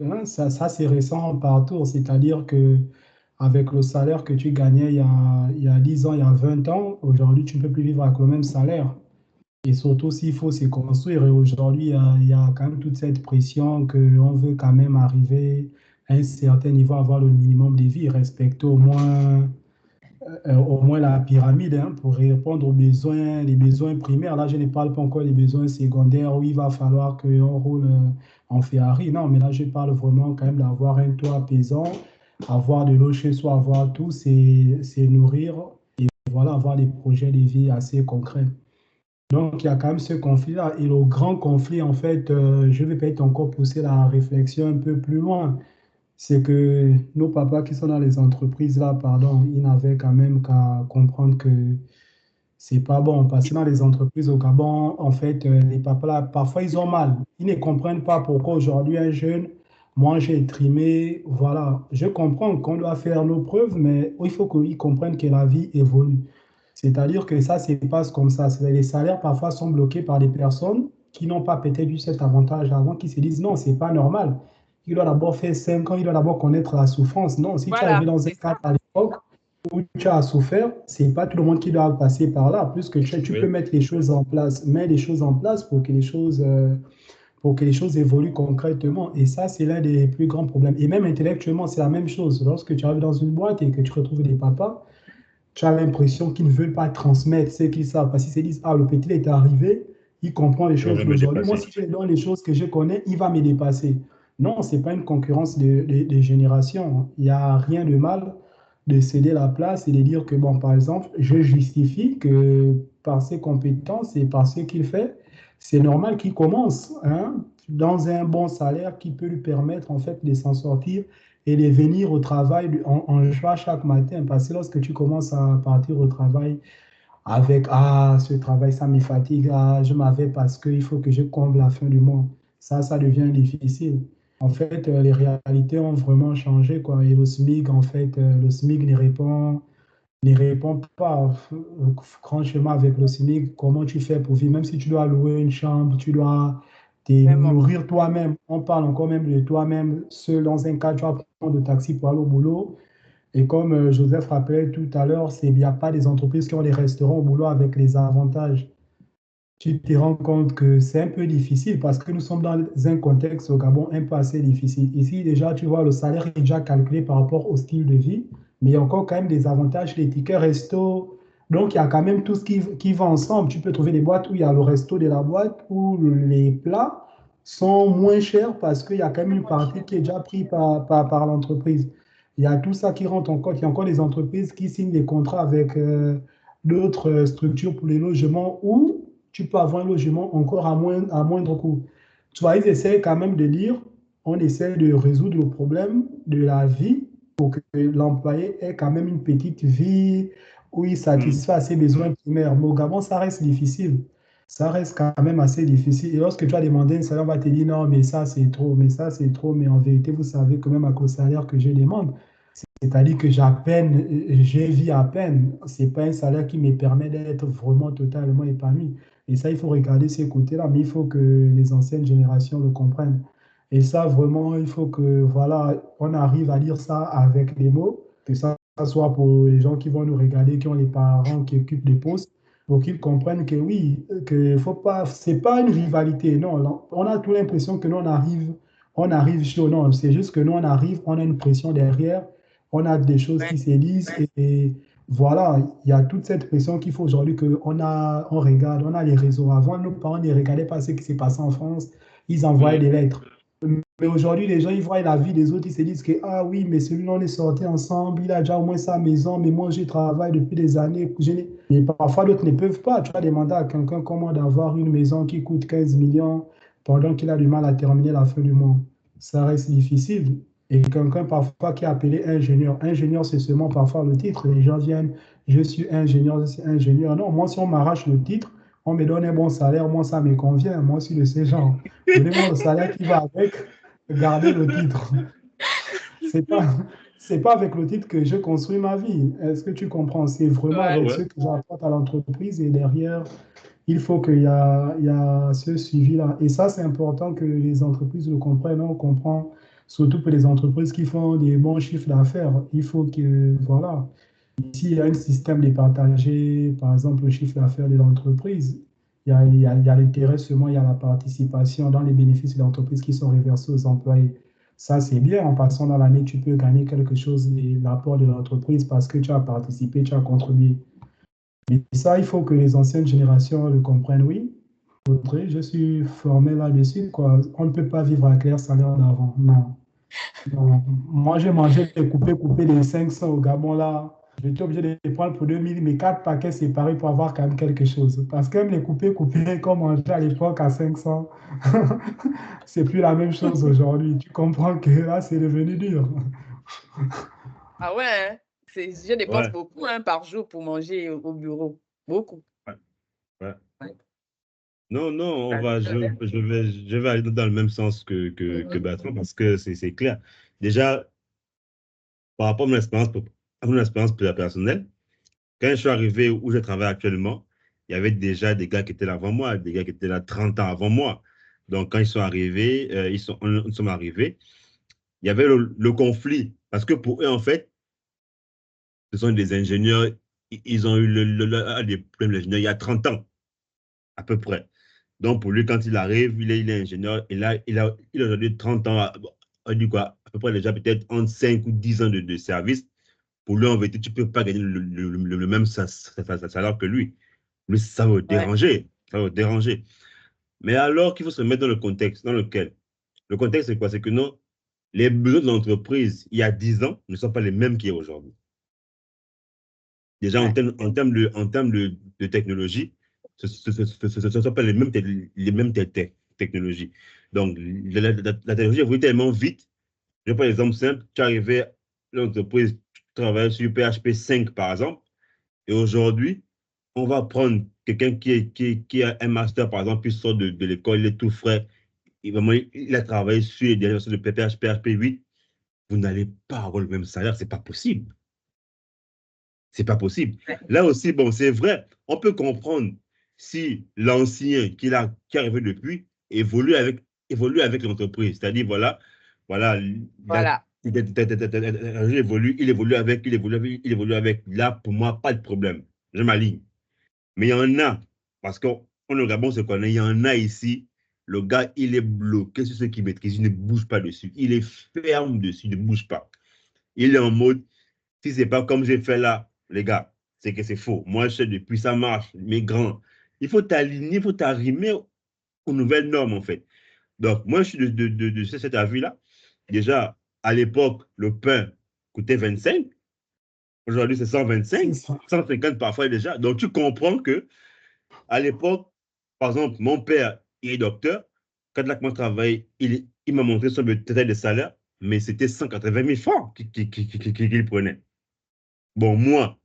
Hein, ça c'est récent partout. C'est-à-dire que avec le salaire que tu gagnais il y a 10 ans, il y a 20 ans, aujourd'hui, tu ne peux plus vivre avec le même salaire. Et surtout s'il faut se construire. Et aujourd'hui, il y a quand même toute cette pression qu'on veut quand même arriver à un certain niveau, avoir le minimum de vie, respecter au moins la pyramide hein, pour répondre aux besoins, les besoins primaires. Là, je ne parle pas encore des besoins secondaires où il va falloir qu'on roule en Ferrari. Non, mais là, je parle vraiment quand même d'avoir un toit apaisant, avoir de l'eau chez soi, avoir tout, c'est nourrir et voilà, avoir des projets de vie assez concrets. Donc, il y a quand même ce conflit-là. Et le grand conflit, en fait, je vais peut-être encore pousser la réflexion un peu plus loin. C'est que nos papas qui sont dans les entreprises là, pardon, ils n'avaient quand même qu'à comprendre que c'est pas bon. Parce que dans les entreprises au Gabon, en fait, les papas là, parfois ils ont mal. Ils ne comprennent pas pourquoi aujourd'hui un jeune manger, trimer, voilà. Je comprends qu'on doit faire nos preuves, mais il faut qu'ils comprennent que la vie évolue. C'est-à-dire que ça, c'est pas comme ça. Les salaires parfois sont bloqués par des personnes qui n'ont pas peut-être eu cet avantage avant, qui se disent non, c'est pas normal. Il doit d'abord faire 5 ans, il doit d'abord connaître la souffrance. Non, si tu es arrivé Voilà, dans un c'est ça. cadre à l'époque où tu as souffert, c'est pas tout le monde qui doit passer par là. Plus que tu peux Oui. mettre les choses en place, mets les choses en place pour que les choses évoluent concrètement. Et ça, c'est l'un des plus grands problèmes. Et même intellectuellement, c'est la même chose. Lorsque tu arrives dans une boîte et que tu retrouves des papas, tu as l'impression qu'ils ne veulent pas transmettre ce qu'ils savent. Parce qu'ils se disent, ah, le petit est arrivé, il comprend les Je choses vais me d'aujourd'hui. Moi, dépasser. si je lui donne les choses que je connais, il va me dépasser. Non, ce n'est pas une concurrence de générations. Il n'y a rien de mal de céder la place et de dire que, bon, par exemple, je justifie que par ses compétences et par ce qu'il fait, c'est normal qu'il commence hein, dans un bon salaire qui peut lui permettre en fait de s'en sortir et de venir au travail en joie chaque matin. Parce que lorsque tu commences à partir au travail avec ah, ce travail, ça me fatigue, ah, je m'en vais parce qu'il faut que je comble la fin du mois. Ça devient difficile. En fait, les réalités ont vraiment changé, quoi. Et le SMIC, en fait, le SMIC ne répond pas. Franchement, avec le SMIC, comment tu fais pour vivre? Même si tu dois louer une chambre, tu dois te Vraiment. nourrir toi-même. On parle encore même de toi-même, seul dans un cas, tu vas prendre le taxi pour aller au boulot. Et comme Joseph rappelait tout à l'heure, il n'y a pas des entreprises qui ont des restaurants au boulot avec les avantages. Tu te rends compte que c'est un peu difficile parce que nous sommes dans un contexte au Gabon un peu assez difficile. Ici, déjà, tu vois, le salaire est déjà calculé par rapport au style de vie, mais il y a encore quand même des avantages, les tickets resto. Donc, il y a quand même tout ce qui va ensemble. Tu peux trouver des boîtes où il y a le resto de la boîte, où les plats sont moins chers parce qu'il y a quand même C'est une moins partie cher. qui est déjà prise par l'entreprise. Il y a tout ça qui rentre en compte. Il y a encore des entreprises qui signent des contrats avec d'autres structures pour les logements où tu peux avoir un logement encore à moindre coût. Tu vois, ils essaient quand même de dire, on essaie de résoudre le problème de la vie pour que l'employé ait quand même une petite vie où il satisfait ses besoins primaires. Mais au Gabon, ça reste difficile. Ça reste quand même assez difficile. Et lorsque tu as demandé un salaire, on va te dire non, mais ça c'est trop, mais ça c'est trop. Mais en vérité, vous savez que même avec le salaire que je demande, c'est-à-dire que j'ai vis à peine. Ce n'est pas un salaire qui me permet d'être vraiment totalement épanoui. Et ça, il faut regarder ces côtés-là, mais il faut que les anciennes générations le comprennent. Et ça, vraiment, il faut que, voilà, on arrive à dire ça avec les mots, que ça soit pour les gens qui vont nous regarder, qui ont les parents qui occupent des postes, pour qu'ils comprennent que oui, que faut pas, c'est pas une rivalité, non. On a tout l'impression que nous, on arrive chaud, non. C'est juste que nous, on arrive, on a une pression derrière, on a des choses Ouais. qui se disent et voilà, il y a toute cette pression qu'il faut aujourd'hui on regarde, on a les réseaux. Avant, nos parents ne regardaient pas ce qui s'est passé en France, ils envoyaient des lettres. Mais aujourd'hui, les gens, ils voient la vie des autres, ils se disent que, ah oui, mais celui-là, on est sortis ensemble, il a déjà au moins sa maison, mais moi, je travaille depuis des années. Mais parfois, d'autres ne peuvent pas. Tu vas demander à quelqu'un comment d'avoir une maison qui coûte 15 millions pendant qu'il a du mal à terminer la fin du mois. Ça reste difficile. Et quelqu'un parfois qui est appelé ingénieur. Ingénieur, c'est seulement parfois le titre. Les gens viennent, je suis ingénieur, je suis ingénieur. Non, moi, si on m'arrache le titre, on me donne un bon salaire, moi, ça me convient. Moi, je suis de ces gens. Donnez-moi le salaire qui va avec, gardez le titre. C'est pas, c'est pas avec le titre que je construis ma vie. Est-ce que tu comprends? C'est vraiment Ouais. avec Ouais. ce que j'apporte à l'entreprise et derrière, il faut il y a ce suivi-là. Et ça, c'est important que les entreprises le comprennent. On comprend, surtout pour les entreprises qui font des bons chiffres d'affaires. Il faut que, voilà, ici, il y a un système de partager, par exemple, le chiffre d'affaires de l'entreprise. Il y a l'intéressement, il y a la participation dans les bénéfices de l'entreprise qui sont reversés aux employés. Ça, c'est bien. En passant dans l'année, tu peux gagner quelque chose de l'apport de l'entreprise parce que tu as participé, tu as contribué. Mais ça, il faut que les anciennes générations le comprennent. Oui, Audrey, je suis formé là-dessus, quoi. On ne peut pas vivre à clair salaire d'avant. Non. Non. Moi, j'ai mangé des coupés des 500 au Gabon, là. J'étais obligé de les prendre pour 2000, mais 4 paquets séparés pour avoir quand même quelque chose. Parce que même les coupés qu'on mangeait à l'époque à 500, c'est plus la même chose aujourd'hui. Tu comprends que là, c'est devenu dur. Ah ouais, hein? Je dépense Ouais. beaucoup hein, par jour pour manger au bureau. Beaucoup. Ouais. Ouais. Ouais. Non, non, je vais aller dans le même sens que Bertrand parce que c'est clair. Déjà, par rapport à mon expérience personnelle, quand je suis arrivé où je travaille actuellement, il y avait déjà des gars qui étaient là avant moi, des gars qui étaient là 30 ans avant moi. Donc, quand ils sont arrivés, nous sommes arrivés, il y avait le conflit. Parce que pour eux, en fait, ce sont des ingénieurs, ils ont eu des problèmes d'ingénieur il y a 30 ans, à peu près. Donc, pour lui, quand il arrive, il est ingénieur, et là, il a aujourd'hui 30 ans, on dit quoi, à peu près déjà peut-être entre 5 ou 10 ans de service. Pour lui, en vérité, tu ne peux pas gagner le même salaire que lui. Lui, ça va le Ouais. déranger. Ça va le déranger. Mais alors qu'il faut se mettre dans le contexte dans lequel. Le contexte, c'est quoi? C'est que non, les besoins de l'entreprise, il y a 10 ans, ne sont pas les mêmes qu'il y a aujourd'hui. Déjà, Ouais. en termes de technologie, ce ne sont pas les mêmes technologies. Donc, la technologie évolue tellement vite. Je prends l'exemple simple. Tu es arrivé à l'entreprise, tu travailles sur PHP 5, par exemple. Et aujourd'hui, on va prendre quelqu'un qui a un master, par exemple, qui sort de l'école, il est tout frais, il a travaillé sur les dernières versions de PHP 8. Vous n'allez pas avoir le même salaire, c'est pas possible. C'est pas possible. Ouais. Là aussi, bon, c'est vrai, on peut comprendre si l'ancien qui est arrivé depuis évolue avec l'entreprise. C'est-à-dire, voilà, Voilà. il évolue avec. Là, pour moi, pas de problème. Je m'aligne. Mais il y en a, parce qu'on le Gabon se connaît, il y en a ici, le gars, il est bloqué sur ce qu'il maîtrise, il ne bouge pas dessus. Il est ferme dessus, il ne bouge pas. Il est en mode, si ce n'est pas comme j'ai fait là, les gars, c'est que c'est faux. Moi, je sais depuis, ça marche, mais grand. Il faut t'aligner, il faut t'arrimer aux nouvelles normes, en fait. Donc, moi, je suis de cet avis-là. Déjà, à l'époque, le pain coûtait 25. Aujourd'hui, c'est 125, C'est ça. 150 parfois déjà. Donc, tu comprends que à l'époque, par exemple, mon père, il est docteur. Quand il a commencé à travailler, il m'a montré son bulletin de salaire, mais c'était 180 000 francs qu'il prenait. Bon, moi,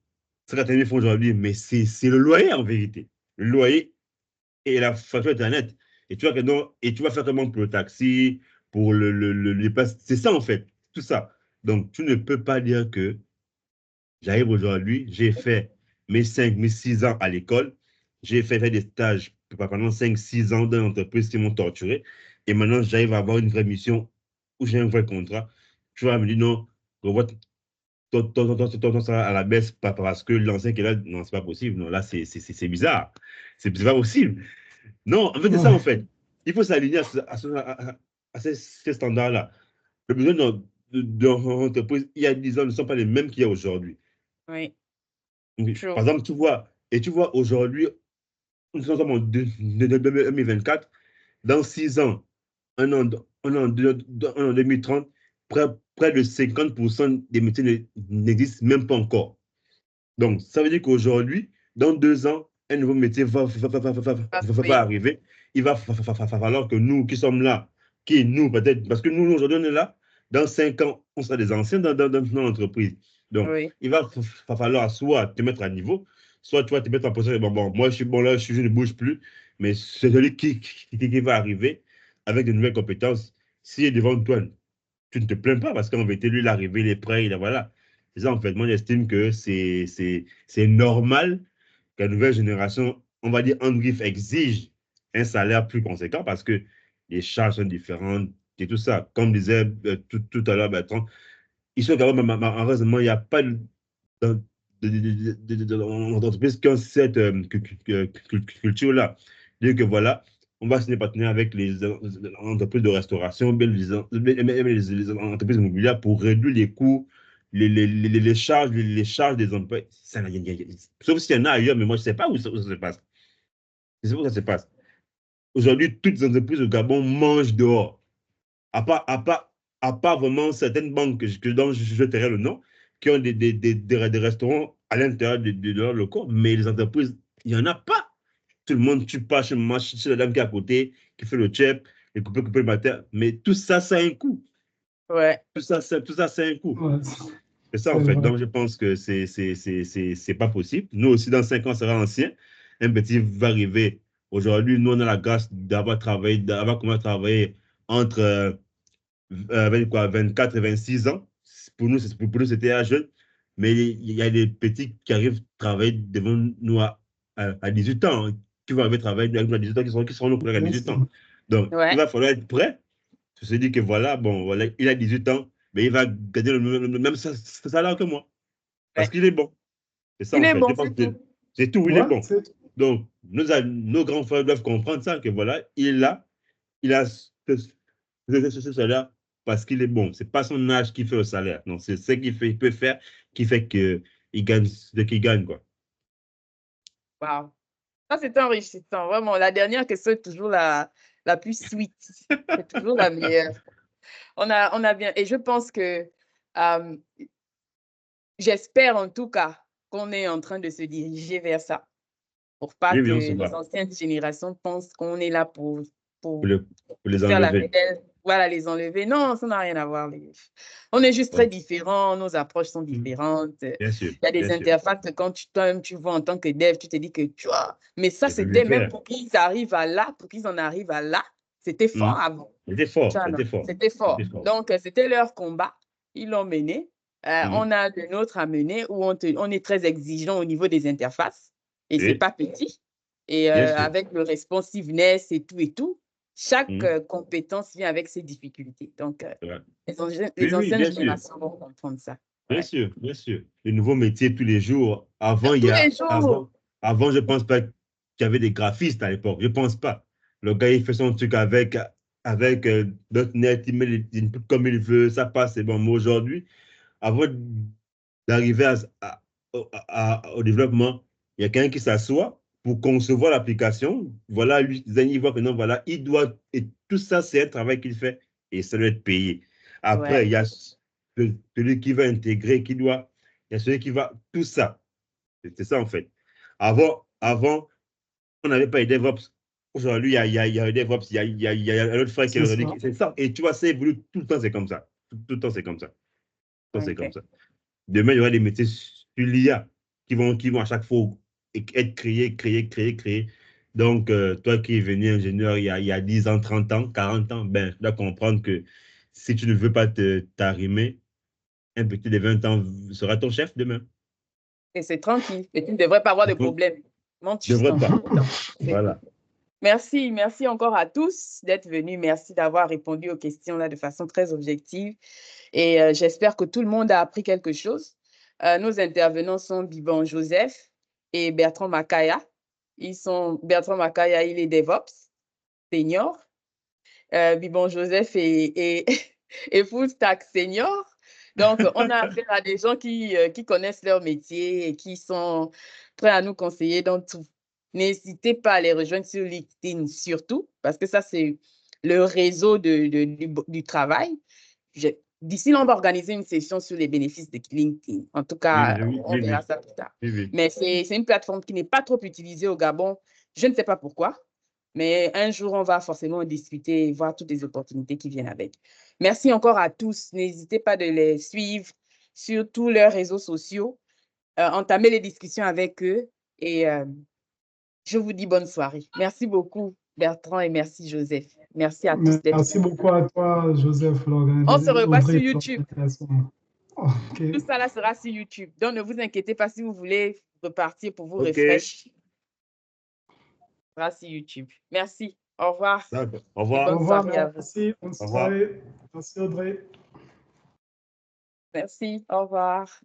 180 000 francs aujourd'hui, mais c'est le loyer en vérité. Le loyer et la facture Internet. Et tu vois que non, et tu vas faire comment pour le taxi, pour les places. C'est ça en fait, tout ça. Donc, tu ne peux pas dire que j'arrive aujourd'hui, j'ai fait mes 5, mes 6 ans à l'école, j'ai fait des stages pendant 5, 6 ans dans l'entreprise qui m'ont torturé, et maintenant j'arrive à avoir une vraie mission où j'ai un vrai contrat. Tu vas me dire non, revois ton salaire à la baisse parce que l'ancien qui est là, non, c'est pas possible. Non, là, c'est bizarre. C'est pas possible. Non, en fait, c'est ça, en Ouais. fait. Il faut s'aligner à ces standards-là. Le besoin d'entreprise, il y a 10 ans, ne sont pas les mêmes qu'il y a aujourd'hui. Oui. Oui. True. Par exemple, tu vois aujourd'hui, nous sommes en 2024, dans 6 ans, en 2030, près de 50% des métiers n'existent même pas encore. Donc, ça veut dire qu'aujourd'hui, dans 2 ans, un nouveau métier va Oui. arriver. Il va falloir que nous qui sommes là, nous peut-être, parce que nous aujourd'hui on est là, dans 5 ans, on sera des anciens dans l'entreprise. Donc, Oui. il va falloir soit te mettre à niveau, soit tu vas te mettre en position, bon, moi je suis bon là, je ne bouge plus, mais c'est celui qui va arriver avec de nouvelles compétences. S'il est devant toi, tu ne te plains pas parce qu'en vérité, lui, il est arrivé, il est prêt, voilà. C'est ça, en fait. Moi, j'estime que c'est normal que la nouvelle génération, on va dire, en griffe, exige un salaire plus conséquent parce que les charges sont différentes et tout ça. Comme disait tout à l'heure Bertrand, ici, malheureusement, il n'y a pas d'entreprises qui ont cette culture-là. Dire que voilà, on va signer partenaire avec les entreprises de restauration, bien les entreprises immobilières pour réduire les coûts, les charges des emplois. Sauf s'il y en a ailleurs, mais moi, je ne sais pas où ça se passe. Je ne sais pas où ça se passe. Aujourd'hui, toutes les entreprises au Gabon mangent dehors. À part vraiment certaines banques dont je tairai le nom, qui ont des restaurants à l'intérieur de leurs locaux, mais les entreprises, il n'y en a pas. Tout le monde, tu pars chez la dame qui est à côté, qui fait le chep, et couper le matin, mais tout ça, ça a un coût. Ouais. Tout ça, ça a un coût. Ouais, C'est ça, c'est en fait. vrai. Donc, je pense que c'est pas possible. Nous aussi, dans 5 ans, on sera ancien. Un petit va arriver, Aujourd'hui, nous, on a la grâce d'avoir commencé à travailler entre 24 et 26 ans. Pour nous, c'était un jeune. Mais il y a des petits qui arrivent à travailler devant nous à 18 ans, hein, qui vont arriver à travailler avec nous à 18 ans, qui seront nos collègues à 18 ans. Donc, il va falloir être prêt. Je se dis que voilà, bon, voilà, il a 18 ans, mais il va gagner le même salaire que moi. Parce qu'il est bon. C'est ça, Il en est fait. bon, Je pense c'est que tout. c'est tout, il est bon. C'est tout. Donc, nos grands frères doivent comprendre ça, que voilà, il a ce salaire parce qu'il est bon. Ce n'est pas son âge qui fait le salaire. Non, c'est ce qu'il peut faire qui fait qu'il gagne ce qu'il gagne, quoi. Wow. Ça, c'est enrichissant, vraiment. La dernière question est toujours la plus sweet. C'est toujours la meilleure. On a bien. Et je pense que j'espère en tout cas qu'on est en train de se diriger vers ça. Pour pas Oui, que on se les bat. anciennes générations pensent qu'on est là pour les faire la enlever. belle, voilà, les enlever. Non, ça n'a rien à voir. On est juste très différents, nos approches sont différentes. Bien sûr. Il y a des interfaces que quand tu vois en tant que dev, tu te dis que tu vois. Mais ça, c'était même pour qu'ils arrivent à là, pour qu'ils en arrivent à là. C'était fort avant. C'était fort. C'était fort. Donc, c'était leur combat. Ils l'ont mené. On a le nôtre à mener où on est très exigeant au niveau des interfaces. Et c'est pas petit. Et avec le responsiveness et tout, chaque compétence vient avec ses difficultés. Donc, les anciennes générations vont comprendre ça. Bien sûr, bien sûr. Les nouveaux métiers tous les jours. Avant, je ne pense pas qu'il y avait des graphistes à l'époque. Je ne pense pas. Le gars, il fait son truc avec .NET, il met les inputs comme il veut, ça passe, c'est bon. Mais aujourd'hui, avant d'arriver au développement, il y a quelqu'un qui s'assoit pour concevoir l'application. Voilà, lui, il voit que non, voilà, il doit, et tout ça, c'est un travail qu'il fait et ça doit être payé. Après, il y a celui qui va intégrer, il y a celui qui va, tout ça. C'est ça, en fait. Avant, on n'avait pas les DevOps. Aujourd'hui, il y a les DevOps, il y a un autre frère qui est dit, c'est ça. Et tu vois, ça évolue tout le temps, c'est comme ça. Tout le temps, c'est comme ça. Tout le temps, c'est comme ça. Demain, il y aura des métiers sur l'IA qui vont à chaque fois être créés. Donc, toi qui es venu ingénieur il y a 10 ans, 30 ans, 40 ans, ben, tu dois comprendre que si tu ne veux pas t'arrimer, un petit de 20 ans sera ton chef demain. Et c'est tranquille. Et tu ne devrais pas avoir de problème. Tu ne devrais pas. Voilà. Merci encore à tous d'être venus. Merci d'avoir répondu aux questions là de façon très objective. Et j'espère que tout le monde a appris quelque chose. Nos intervenants sont Biban Joseph et Bertrand Makaya. Bertrand Makaya, il est DevOps senior. Biban Joseph est Full Stack senior. Donc, on a affaire à des gens qui connaissent leur métier et qui sont prêts à nous conseiller dans tout. N'hésitez pas à les rejoindre sur LinkedIn surtout, parce que ça, c'est le réseau du travail. D'ici là, on va organiser une session sur les bénéfices de LinkedIn. En tout cas, on verra ça plus tard. Mais c'est une plateforme qui n'est pas trop utilisée au Gabon. Je ne sais pas pourquoi. Mais un jour, on va forcément discuter et voir toutes les opportunités qui viennent avec. Merci encore à tous. N'hésitez pas de les suivre sur tous leurs réseaux sociaux. Entamez les discussions avec eux. Et je vous dis bonne soirée. Merci beaucoup, Bertrand, et merci, Joseph. Merci à tous. Merci beaucoup à toi, Joseph. On se revoit sur YouTube. Okay. Tout ça là sera sur YouTube. Donc, ne vous inquiétez pas si vous voulez repartir pour vous refresh. Sur YouTube. Merci. Au revoir. Au revoir. Au revoir. Merci. Bonne soirée. Merci, Audrey. Merci. Au revoir.